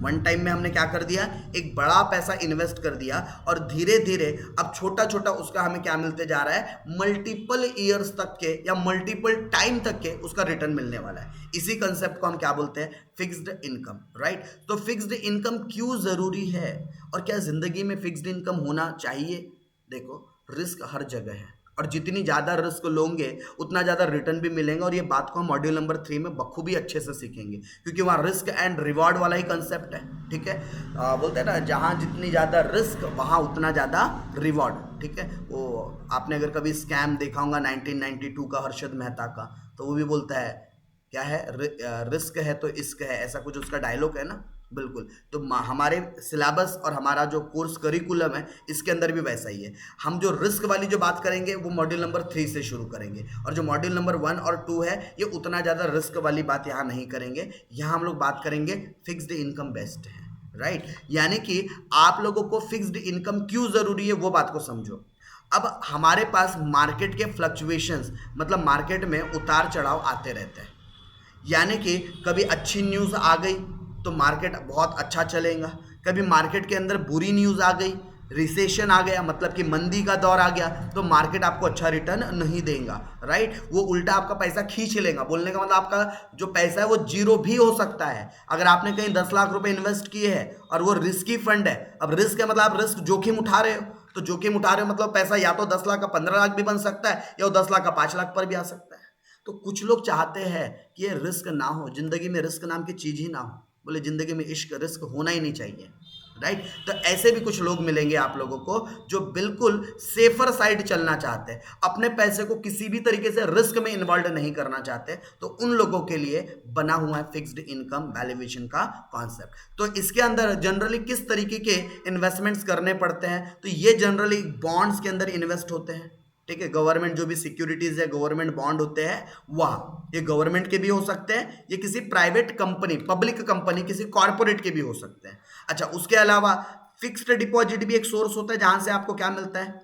वन टाइम में हमने क्या कर दिया, एक बड़ा पैसा इन्वेस्ट कर दिया और धीरे धीरे अब छोटा छोटा उसका हमें क्या मिलते जा रहा है, मल्टीपल ईयर्स तक के या मल्टीपल टाइम तक के उसका रिटर्न मिलने वाला है। इसी कंसेप्ट को हम क्या बोलते हैं, फिक्स्ड इनकम, राइट। तो फिक्स्ड इनकम क्यों जरूरी है और क्या जिंदगी में फिक्स्ड इनकम होना चाहिए। देखो रिस्क हर जगह है और जितनी ज़्यादा रिस्क लोगे उतना ज़्यादा रिटर्न भी मिलेंगे, और ये बात को हम मॉड्यूल नंबर 3 में बखूबी अच्छे से सीखेंगे क्योंकि वहाँ रिस्क एंड रिवॉर्ड वाला ही कंसेप्ट है, ठीक है। बोलते हैं ना जहाँ जितनी ज़्यादा रिस्क वहाँ उतना ज़्यादा रिवॉर्ड, ठीक है। वो आपने अगर कभी स्कैम देखा होगा 1992 का हर्षद मेहता का, तो वो भी बोलता है क्या है, रिस्क है तो इश्क है, ऐसा कुछ उसका डायलॉग है ना, बिल्कुल। तो हमारे सिलेबस और हमारा जो कोर्स करिकुलम है इसके अंदर भी वैसा ही है। हम जो रिस्क वाली जो बात करेंगे वो मॉड्यूल नंबर 3 से शुरू करेंगे, और जो मॉड्यूल नंबर 1 और 2 है ये उतना ज़्यादा रिस्क वाली बात यहाँ नहीं करेंगे। यहाँ हम लोग बात करेंगे फिक्स्ड इनकम बेस्ट है, राइट। यानी कि आप लोगों को फिक्स्ड इनकम क्यों ज़रूरी है वो बात को समझो। अब हमारे पास मार्केट के फ्लक्चुएशंस मतलब मार्केट में उतार चढ़ाव आते रहते हैं, यानी कि कभी अच्छी न्यूज़ आ गई तो मार्केट बहुत अच्छा चलेगा, कभी मार्केट के अंदर बुरी न्यूज़ आ गई, रिसेशन आ गया मतलब कि मंदी का दौर आ गया, तो मार्केट आपको अच्छा रिटर्न नहीं देगा, राइट। वो उल्टा आपका पैसा खींच लेगा। बोलने का मतलब आपका जो पैसा है वो जीरो भी हो सकता है। अगर आपने कहीं 10 लाख रुपए इन्वेस्ट किए हैं और वो रिस्की फंड है, अब रिस्क है मतलब आप रिस्क जोखिम उठा रहे हो, तो जोखिम उठा रहे हो मतलब पैसा या तो 10 लाख का 15 लाख भी बन सकता है या 10 लाख का 5 लाख पर भी आ सकता है। तो कुछ लोग चाहते हैं कि ये रिस्क ना हो, जिंदगी में रिस्क नाम की चीज ही ना हो, बोले जिंदगी में इश्क रिस्क होना ही नहीं चाहिए, राइट। तो ऐसे भी कुछ लोग मिलेंगे आप लोगों को जो बिल्कुल सेफर साइड चलना चाहते हैं, अपने पैसे को किसी भी तरीके से रिस्क में इन्वॉल्व नहीं करना चाहते, तो उन लोगों के लिए बना हुआ है फिक्स्ड इनकम वैल्यूएशन का कॉन्सेप्ट। तो इसके अंदर जनरली किस तरीके के इन्वेस्टमेंट्स करने पड़ते हैं, तो ये जनरली बॉन्ड्स के अंदर इन्वेस्ट होते हैं, ठीक है। गवर्नमेंट जो भी सिक्योरिटीज है, गवर्नमेंट बॉन्ड होते हैं, वह ये गवर्नमेंट के भी हो सकते हैं, ये किसी प्राइवेट कंपनी, पब्लिक कंपनी, किसी कॉर्पोरेट के भी हो सकते हैं। अच्छा, उसके अलावा फिक्स्ड डिपॉजिट भी एक सोर्स होता है जहां से आपको क्या मिलता है,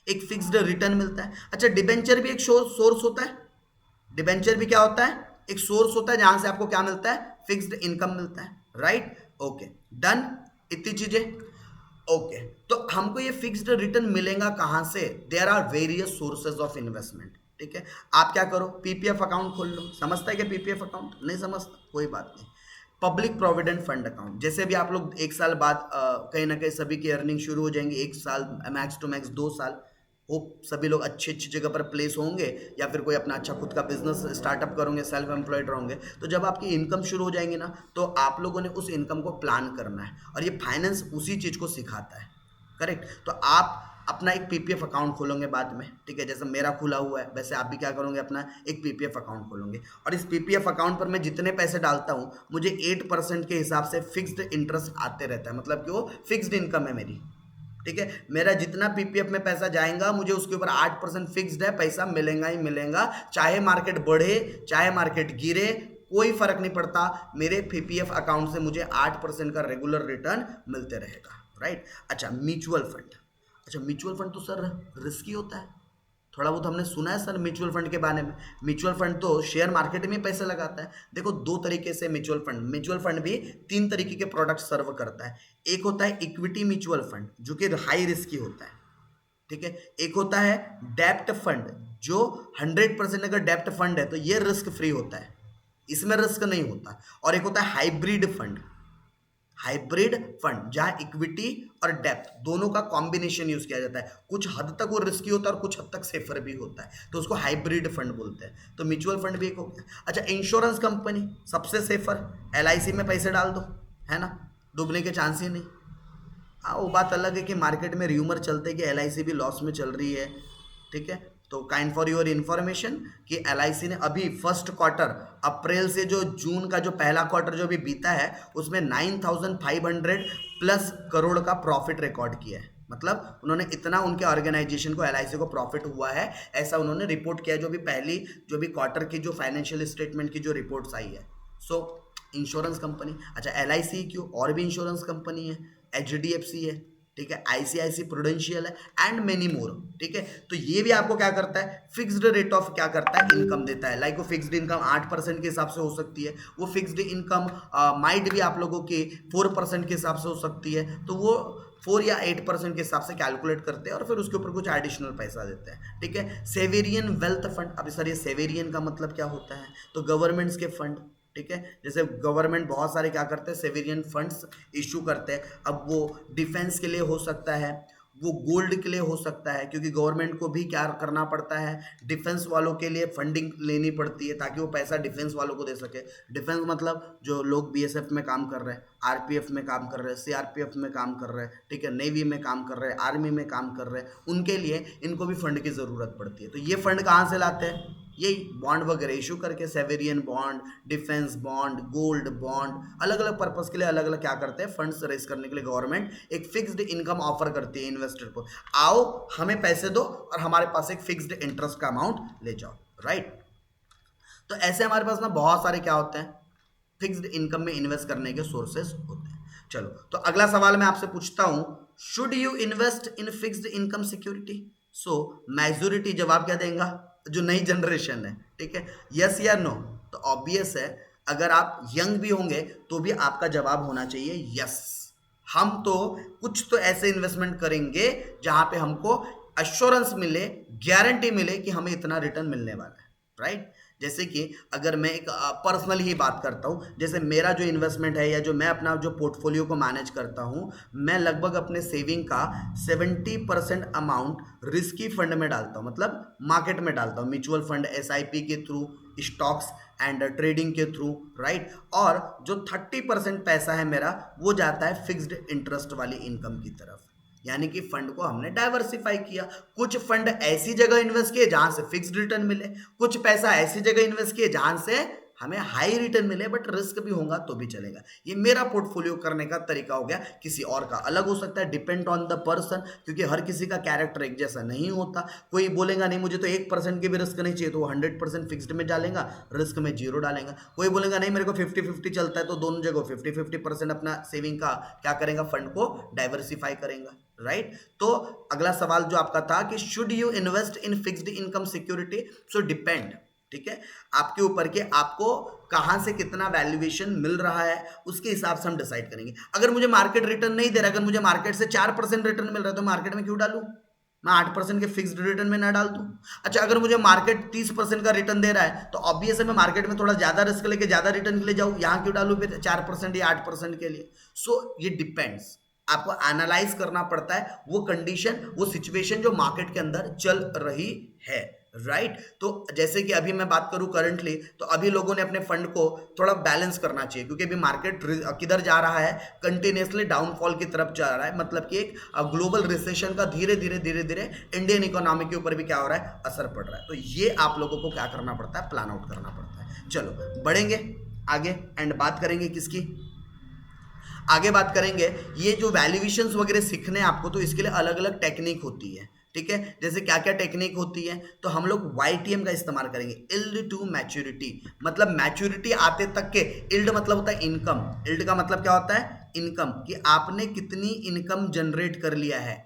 एक फिक्स्ड रिटर्न मिलता है। अच्छा, डिबेंचर भी एक सोर्स होता है, डिबेंचर भी क्या होता है, एक सोर्स होता है जहां से आपको क्या मिलता है, फिक्स्ड इनकम मिलता है, राइट। ओके डन, इतनी चीजें ओके। तो हमको ये फिक्स्ड रिटर्न मिलेगा कहां से, there are various sources of investment, ठीक है। आप क्या करो, पीपीएफ अकाउंट खोल लो। समझता है क्या पीपीएफ अकाउंट, नहीं समझता, कोई बात नहीं। पब्लिक प्रोविडेंट फंड अकाउंट, जैसे भी आप लोग एक साल बाद कहीं ना कहीं सभी की अर्निंग शुरू हो जाएंगी, एक साल मैक्स टू मैक्स 2 साल, वो सभी लोग अच्छी अच्छी जगह पर प्लेस होंगे या फिर कोई अपना अच्छा खुद का बिजनेस स्टार्टअप करोगे, सेल्फ एम्प्लॉयड रहोगे, तो जब आपकी इनकम शुरू हो जाएंगी ना, तो आप लोगों ने उस इनकम को प्लान करना है, और ये फाइनेंस उसी चीज़ को सिखाता है, करेक्ट। तो आप अपना एक पीपीएफ अकाउंट खोलोगे बाद में, ठीक है, जैसे मेरा खुला हुआ है वैसे आप भी क्या करोगे, अपना एक पीपीएफ अकाउंट खोलोगे और इस पीपीएफ अकाउंट पर मैं जितने पैसे डालता हूँ मुझे 8% के हिसाब से फिक्स्ड इंटरेस्ट आते रहता है, मतलब कि वो फिक्स्ड इनकम है मेरी, ठीक है। मेरा जितना पीपीएफ में पैसा जाएगा मुझे उसके ऊपर 8% फिक्स्ड है, पैसा मिलेगा ही मिलेगा, चाहे मार्केट बढ़े चाहे मार्केट गिरे, कोई फर्क नहीं पड़ता, मेरे पीपीएफ अकाउंट से मुझे 8% का रेगुलर रिटर्न मिलते रहेगा, राइट। अच्छा म्यूचुअल फंड, अच्छा म्यूचुअल फंड तो सर रिस्की होता है, थोड़ा बहुत हमने सुना है सर म्यूचुअल फंड के बारे में। म्यूचुअल फंड तो शेयर मार्केट में पैसे लगाता है। देखो दो तरीके से म्यूचुअल फंड भी 3 तरीके के प्रोडक्ट सर्व करता है। एक होता है इक्विटी म्यूचुअल फंड जो कि हाई रिस्की होता है, ठीक है। एक होता है डेप्ट फंड जो 100% अगर डेप्ट फंड है तो ये रिस्क फ्री होता है, इसमें रिस्क नहीं होता। और एक होता है हाइब्रिड फंड जहां इक्विटी और डेप्थ दोनों का कॉम्बिनेशन यूज किया जाता है, कुछ हद तक वो रिस्की होता है और कुछ हद तक सेफर भी होता है, तो उसको हाइब्रिड फंड बोलते हैं। तो म्यूचुअल फंड भी एक हो गया। अच्छा इंश्योरेंस कंपनी सबसे सेफर, एलआईसी में पैसे डाल दो, है ना, डूबने के चांस ही नहीं। हाँ वो बात अलग है कि मार्केट में र्यूमर चलते हैं कि एलआईसी भी लॉस में चल रही है, ठीक है। तो काइंड फॉर योर इन्फॉर्मेशन कि एलआईसी ने अभी फर्स्ट क्वार्टर अप्रैल से जो जून का जो पहला क्वार्टर जो भी बीता है उसमें 9,500 प्लस करोड़ का प्रॉफिट रिकॉर्ड किया है, मतलब उन्होंने इतना उनके ऑर्गेनाइजेशन को एलआईसी को प्रॉफिट हुआ है ऐसा उन्होंने रिपोर्ट किया जो भी क्वार्टर की जो फाइनेंशियल स्टेटमेंट की जो रिपोर्ट्स आई है। सो इंश्योरेंस कंपनी, अच्छा एलआईसी क्यों, और भी इंश्योरेंस कंपनी है, एचडीएफसी है, ठीक है, आईसीआईसी प्रूडेंशियल है एंड मेनी मोर, ठीक है। तो ये भी आपको क्या करता है, फिक्स्ड रेट ऑफ क्या करता है, इनकम देता है। लाइक वो फिक्स्ड इनकम 8% के हिसाब से हो सकती है, वो फिक्स्ड इनकम माइट भी आप लोगों के 4% के हिसाब से हो सकती है, तो वो 4 या 8% के हिसाब से कैलकुलेट करते हैं और फिर उसके ऊपर कुछ एडिशनल पैसा देते हैं, ठीक है। सेवेरियन वेल्थ फंड, अभी सर ये सेवेरियन का मतलब क्या होता है, तो गवर्नमेंट्स के फंड, ठीक है, जैसे गवर्नमेंट बहुत सारे क्या करते हैं सेवेरियन फंड्स इशू करते हैं। अब वो डिफेंस के लिए हो सकता है, वो गोल्ड के लिए हो सकता है, क्योंकि गवर्नमेंट को भी क्या करना पड़ता है, डिफेंस वालों के लिए फंडिंग लेनी पड़ती है ताकि वो पैसा डिफेंस वालों को दे सके। डिफेंस मतलब जो लोग बीएसएफ में काम कर रहे हैं, आरपीएफ में काम कर रहे हैं, सीआरपीएफ में काम कर रहे हैं, ठीक है, नेवी में काम कर रहे हैं, आर्मी में काम कर रहे हैं, उनके लिए इनको भी फंड की ज़रूरत पड़ती है। तो ये फंड कहाँ से लाते हैं, यही बॉन्ड वगैरह इशू करके, sovereign bond, defence bond, gold bond, अलग अलग पर्पस के लिए अलग अलग क्या करते हैं, फंड्स रेज करने के लिए गवर्नमेंट एक फिक्स्ड इनकम ऑफर करती है इन्वेस्टर को, आओ हमें पैसे दो और हमारे पास एक फिक्स्ड इंटरेस्ट का अमाउंट ले जाओ, राइट। तो ऐसे हमारे पास ना बहुत सारे क्या होते हैं, फिक्स्ड इनकम में इन्वेस्ट करने के सोर्सेज होते हैं। चलो तो अगला सवाल मैं आपसे पूछता हूं, should you invest in fixed income security. So majority जवाब क्या देगा, जो नई जनरेशन है, ठीक है, यस या नो। तो ऑब्वियस है अगर आप यंग भी होंगे तो भी आपका जवाब होना चाहिए यस। हम तो कुछ तो ऐसे इन्वेस्टमेंट करेंगे जहां पे हमको अश्योरेंस मिले, गारंटी मिले कि हमें इतना रिटर्न मिलने वाला है, राइट। जैसे कि अगर मैं एक पर्सनली ही बात करता हूँ, जैसे मेरा जो इन्वेस्टमेंट है या जो मैं अपना जो पोर्टफोलियो को मैनेज करता हूँ, मैं लगभग अपने सेविंग का 70% अमाउंट रिस्की फंड में डालता हूँ, मतलब मार्केट में डालता हूँ, म्यूचुअल फंड, एसआईपी के थ्रू, स्टॉक्स एंड ट्रेडिंग के थ्रू, राइट। और जो 30% पैसा है मेरा वो जाता है फिक्स्ड इंटरेस्ट वाली इनकम की तरफ, यानी कि फंड को हमने डाइवर्सिफाई किया। कुछ फंड ऐसी जगह इन्वेस्ट किए जहां से फिक्स्ड रिटर्न मिले, कुछ पैसा ऐसी जगह इन्वेस्ट किए जहां से हमें हाई रिटर्न मिले बट रिस्क भी होगा तो भी चलेगा। ये मेरा पोर्टफोलियो करने का तरीका हो गया, किसी और का अलग हो सकता है, डिपेंड ऑन द पर्सन, क्योंकि हर किसी का कैरेक्टर एक जैसा नहीं होता। कोई बोलेगा नहीं मुझे तो 1% की भी रिस्क नहीं चाहिए, तो वो 100% फिक्स्ड में डालेगा, रिस्क में 0 डालेगा। कोई बोलेगा नहीं मेरे को 50-50 चलता है, तो दोनों जगह 50-50% अपना सेविंग का क्या करेगा, फंड को डाइवर्सिफाई करेगा, राइट। तो अगला सवाल जो आपका था कि should you invest in fixed income security, so depend, ठीक है, आपके ऊपर के आपको कहां से कितना वैल्यूएशन मिल रहा है उसके हिसाब से हम डिसाइड करेंगे। अगर मुझे मार्केट रिटर्न नहीं दे रहा, अगर मुझे मार्केट से 4% रिटर्न मिल रहा है तो मार्केट में क्यों डालूं, मैं 8% के फिक्स्ड रिटर्न में ना डाल दूं। अच्छा अगर मुझे मार्केट 30% का रिटर्न दे रहा है तो ऑब्वियस है मैं मार्केट में थोड़ा ज्यादा रिस्क लेके ज्यादा रिटर्न के लिए जाऊं, यहां क्यों डालूं फिर 4% या 8% के लिए। सो ये डिपेंड्स, आपको एनालाइज करना पड़ता है वो कंडीशन, वो सिचुएशन जो मार्केट के अंदर चल रही है, राइट। तो जैसे कि अभी मैं बात करूं करंटली, तो अभी लोगों ने अपने फंड को थोड़ा बैलेंस करना चाहिए, क्योंकि अभी मार्केट किधर जा रहा है, कंटिन्यूसली डाउनफॉल की तरफ जा रहा है। मतलब कि एक ग्लोबल रिसेशन का धीरे धीरे धीरे धीरे इंडियन इकोनॉमी के ऊपर भी क्या हो रहा है, असर पड़ रहा है। तो ये आप लोगों को क्या करना पड़ता है, प्लान आउट करना पड़ता है। चलो बढ़ेंगे आगे एंड बात करेंगे किसकी, आगे बात करेंगे ये जो वैल्यूएशंस वगैरह सीखने हैं आपको, तो इसके लिए अलग अलग टेक्निक होती है, ठीक है। जैसे क्या क्या टेक्निक होती है, तो हम लोग YTM का इस्तेमाल करेंगे, इल्ड टू मैच्योरिटी। मतलब मैच्योरिटी आते तक के, इल्ड मतलब होता है इनकम, इल्ड का मतलब क्या होता है, इनकम, कि आपने कितनी इनकम जनरेट कर लिया है।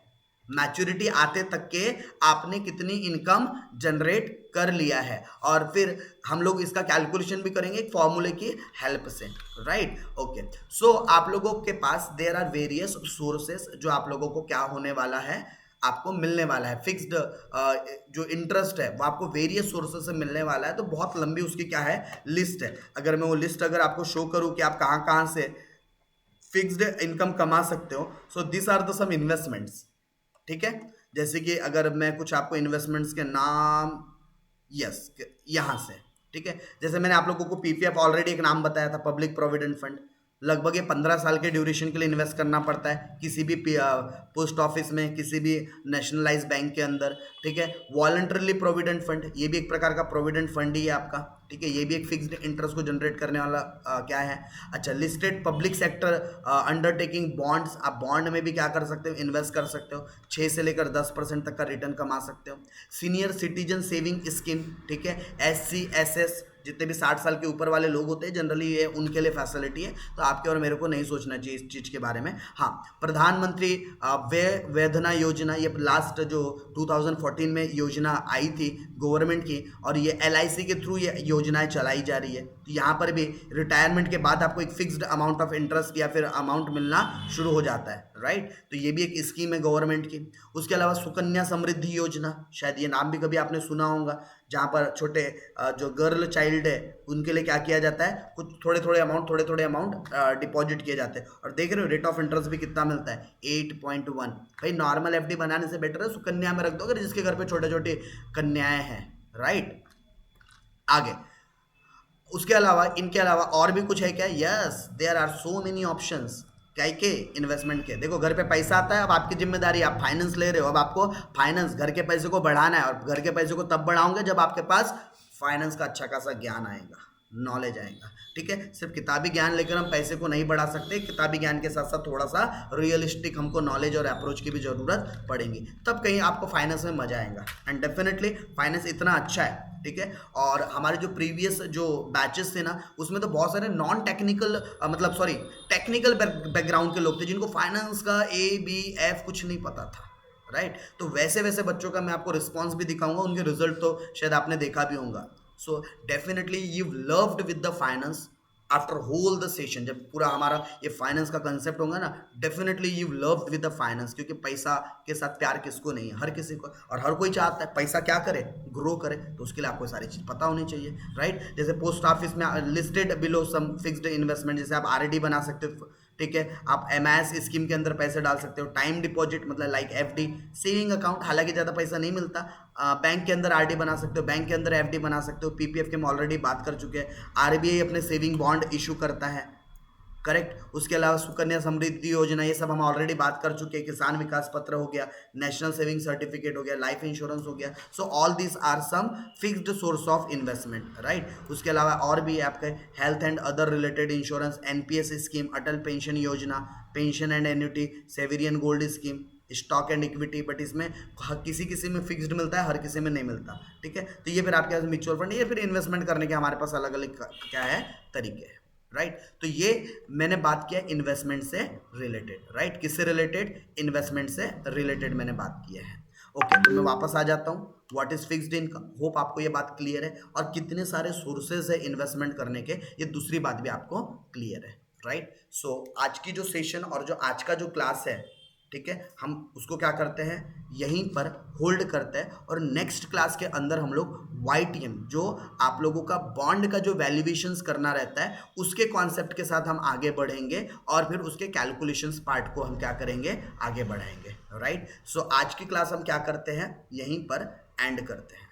मैच्योरिटी आते तक के आपने कितनी इनकम जनरेट कर लिया है, और फिर हम लोग इसका कैलकुलेशन भी करेंगे एक फॉर्मूले की हेल्प से, राइट। ओके, सो आप लोगों के पास देयर आर वेरियस सोर्सेस, जो आप लोगों को क्या होने वाला है, आपको मिलने वाला है। फिक्स्ड जो इंटरेस्ट है वो आपको वेरियस सोर्सेस से मिलने वाला है। तो बहुत लंबी उसकी क्या है, लिस्ट है। अगर मैं वो लिस्ट अगर आपको शो करूं कि आप कहाँ कहाँ से फिक्स्ड इनकम कमा सकते हो, so this are the some investments, ठीक है। जैसे कि अगर मैं कुछ आपको इन्वेस्टमेंट्स के नाम, यस, यहां से, ठीक है। जैसे मैंने आप लोगों को PPF ऑलरेडी एक नाम बताया था, पब्लिक प्रोविडेंट फंड। लगभग ये 15 साल के ड्यूरेशन के लिए इन्वेस्ट करना पड़ता है किसी भी पोस्ट ऑफिस में, किसी भी नेशनलाइज बैंक के अंदर, ठीक है। वॉलंटरली प्रोविडेंट फंड, ये भी एक प्रकार का प्रोविडेंट फंड ही है आपका, ठीक है। ये भी एक फिक्स्ड इंटरेस्ट को जनरेट करने वाला क्या है। अच्छा, listed public sector undertaking bonds, आप बॉन्ड में भी क्या कर सकते हो, इन्वेस्ट कर सकते हो, 6 से लेकर 10% तक का रिटर्न कमा सकते हो। सीनियर सिटीजन सेविंग स्कीम, ठीक है, SC SS, जितने भी 60 साल के ऊपर वाले लोग होते हैं जनरली ये उनके लिए फैसिलिटी है। तो आपके और मेरे को नहीं सोचना चाहिए इस चीज़ के बारे में। हाँ, प्रधानमंत्री व्यय वेधना योजना, ये लास्ट जो 2014 में योजना आई थी गवर्नमेंट की, और ये LIC के थ्रू ये योजनाएं चलाई जा रही है। तो यहाँ पर भी रिटायरमेंट के बाद आपको एक फिक्स्ड अमाउंट ऑफ इंटरेस्ट या फिर अमाउंट मिलना शुरू हो जाता है, राइट। तो ये भी एक स्कीम है गवर्नमेंट की। उसके अलावा सुकन्या समृद्धि योजना, शायद ये नाम भी कभी आपने सुना होगा, जहाँ पर छोटे जो गर्ल चाइल्ड है उनके लिए क्या किया जाता है, कुछ थोड़े थोड़े अमाउंट डिपॉजिट किए जाते हैं। और देख रहे हो रेट ऑफ इंटरेस्ट भी कितना मिलता है, 8.1। भाई नॉर्मल FD बनाने से बेटर है सुकन्या में रख दो, अगर जिसके घर पे छोटे छोटे कन्याएं हैं, राइट। आगे उसके अलावा, इनके अलावा और भी कुछ है क्या, yes, there are so many options. क्या के इन्वेस्टमेंट के, देखो घर पे पैसा आता है, अब आपकी जिम्मेदारी, आप फाइनेंस ले रहे हो, अब आपको फाइनेंस, घर के पैसे को बढ़ाना है। और घर के पैसे को तब बढ़ाओगे जब आपके पास फाइनेंस का अच्छा खासा ज्ञान आएगा, नॉलेज आएगा, ठीक है। सिर्फ किताबी ज्ञान लेकर हम पैसे को नहीं बढ़ा सकते, किताबी ज्ञान के साथ साथ थोड़ा सा रियलिस्टिक हमको नॉलेज और अप्रोच की भी जरूरत पड़ेगी, तब कहीं आपको फाइनेंस में मजा आएगा। एंड डेफिनेटली फाइनेंस इतना अच्छा है, ठीक है। और हमारे जो प्रीवियस जो बैचेस थे ना, उसमें तो बहुत सारे नॉन टेक्निकल मतलब सॉरी टेक्निकल बैकग्राउंड के लोग थे, जिनको फाइनेंस का ABF कुछ नहीं पता था, राइट। तो वैसे वैसे बच्चों का मैं आपको रिस्पॉन्स भी दिखाऊंगा, उनके रिजल्ट तो शायद आपने देखा भी होगा। So definitely you loved with the finance after whole the session. जब पूरा हमारा ये फाइनेंस का कंसेप्ट होगा ना, definitely you loved with the finance, क्योंकि पैसा के साथ प्यार किसको नहीं है, हर किसी को। और हर कोई चाहता है पैसा क्या करे, ग्रो करे। तो उसके लिए आपको सारी चीज़ पता होनी चाहिए, राइट। जैसे पोस्ट ऑफिस में listed below some fixed investment, जैसे आप RD बना सकते हो, ठीक है। आप MIS स्कीम के अंदर पैसे डाल सकते हो। टाइम डिपॉजिट मतलब लाइक FD, सेविंग अकाउंट, हालांकि ज़्यादा पैसा नहीं मिलता। बैंक के अंदर RD बना सकते हो, बैंक के अंदर FD बना सकते हो। PPF के हम ऑलरेडी बात कर चुके हैं। RBI अपने सेविंग बॉन्ड इशू करता है, करेक्ट। उसके अलावा सुकन्या समृद्धि योजना, ये सब हम ऑलरेडी बात कर चुके हैं। किसान विकास पत्र हो गया, नेशनल सेविंग सर्टिफिकेट हो गया, लाइफ इंश्योरेंस हो गया। So all this are some fixed source of investment, right. उसके अलावा और भी आपके health and other related insurance, NPS scheme, Atal pension Yojana, pension and annuity, sovereign gold scheme, stock and equity. But इसमें किसी किसी में फिक्स्ड मिलता है, हर किसी में नहीं मिलता, ठीक है। तो ये फिर आपके पास म्यूचुअल फंड, ये फिर इन्वेस्टमेंट करने के हमारे पास अलग अलग क्या है, तरीके हैं, राइट। तो ये मैंने बात किया इन्वेस्टमेंट से रिलेटेड, राइट। किससे रिलेटेड, इन्वेस्टमेंट से रिलेटेड मैंने बात किया है। ओके, तो मैं वापस आ जाता हूँ। What is fixed income, hope आपको ये बात क्लियर है। और कितने सारे सोर्सेज है इन्वेस्टमेंट करने के, ये दूसरी बात भी आपको क्लियर है, राइट। सो आज की जो सेशन और जो आज का जो क्लास है, ठीक है, हम उसको क्या करते हैं, यहीं पर होल्ड करते हैं। और नेक्स्ट क्लास के अंदर हम लोग YTM, जो आप लोगों का बॉन्ड का जो वैल्यूएशंस करना रहता है, उसके कॉन्सेप्ट के साथ हम आगे बढ़ेंगे। और फिर उसके कैलकुलेशंस पार्ट को हम क्या करेंगे, आगे बढ़ाएंगे, राइट। सो आज की क्लास हम क्या करते हैं, यहीं पर एंड करते हैं।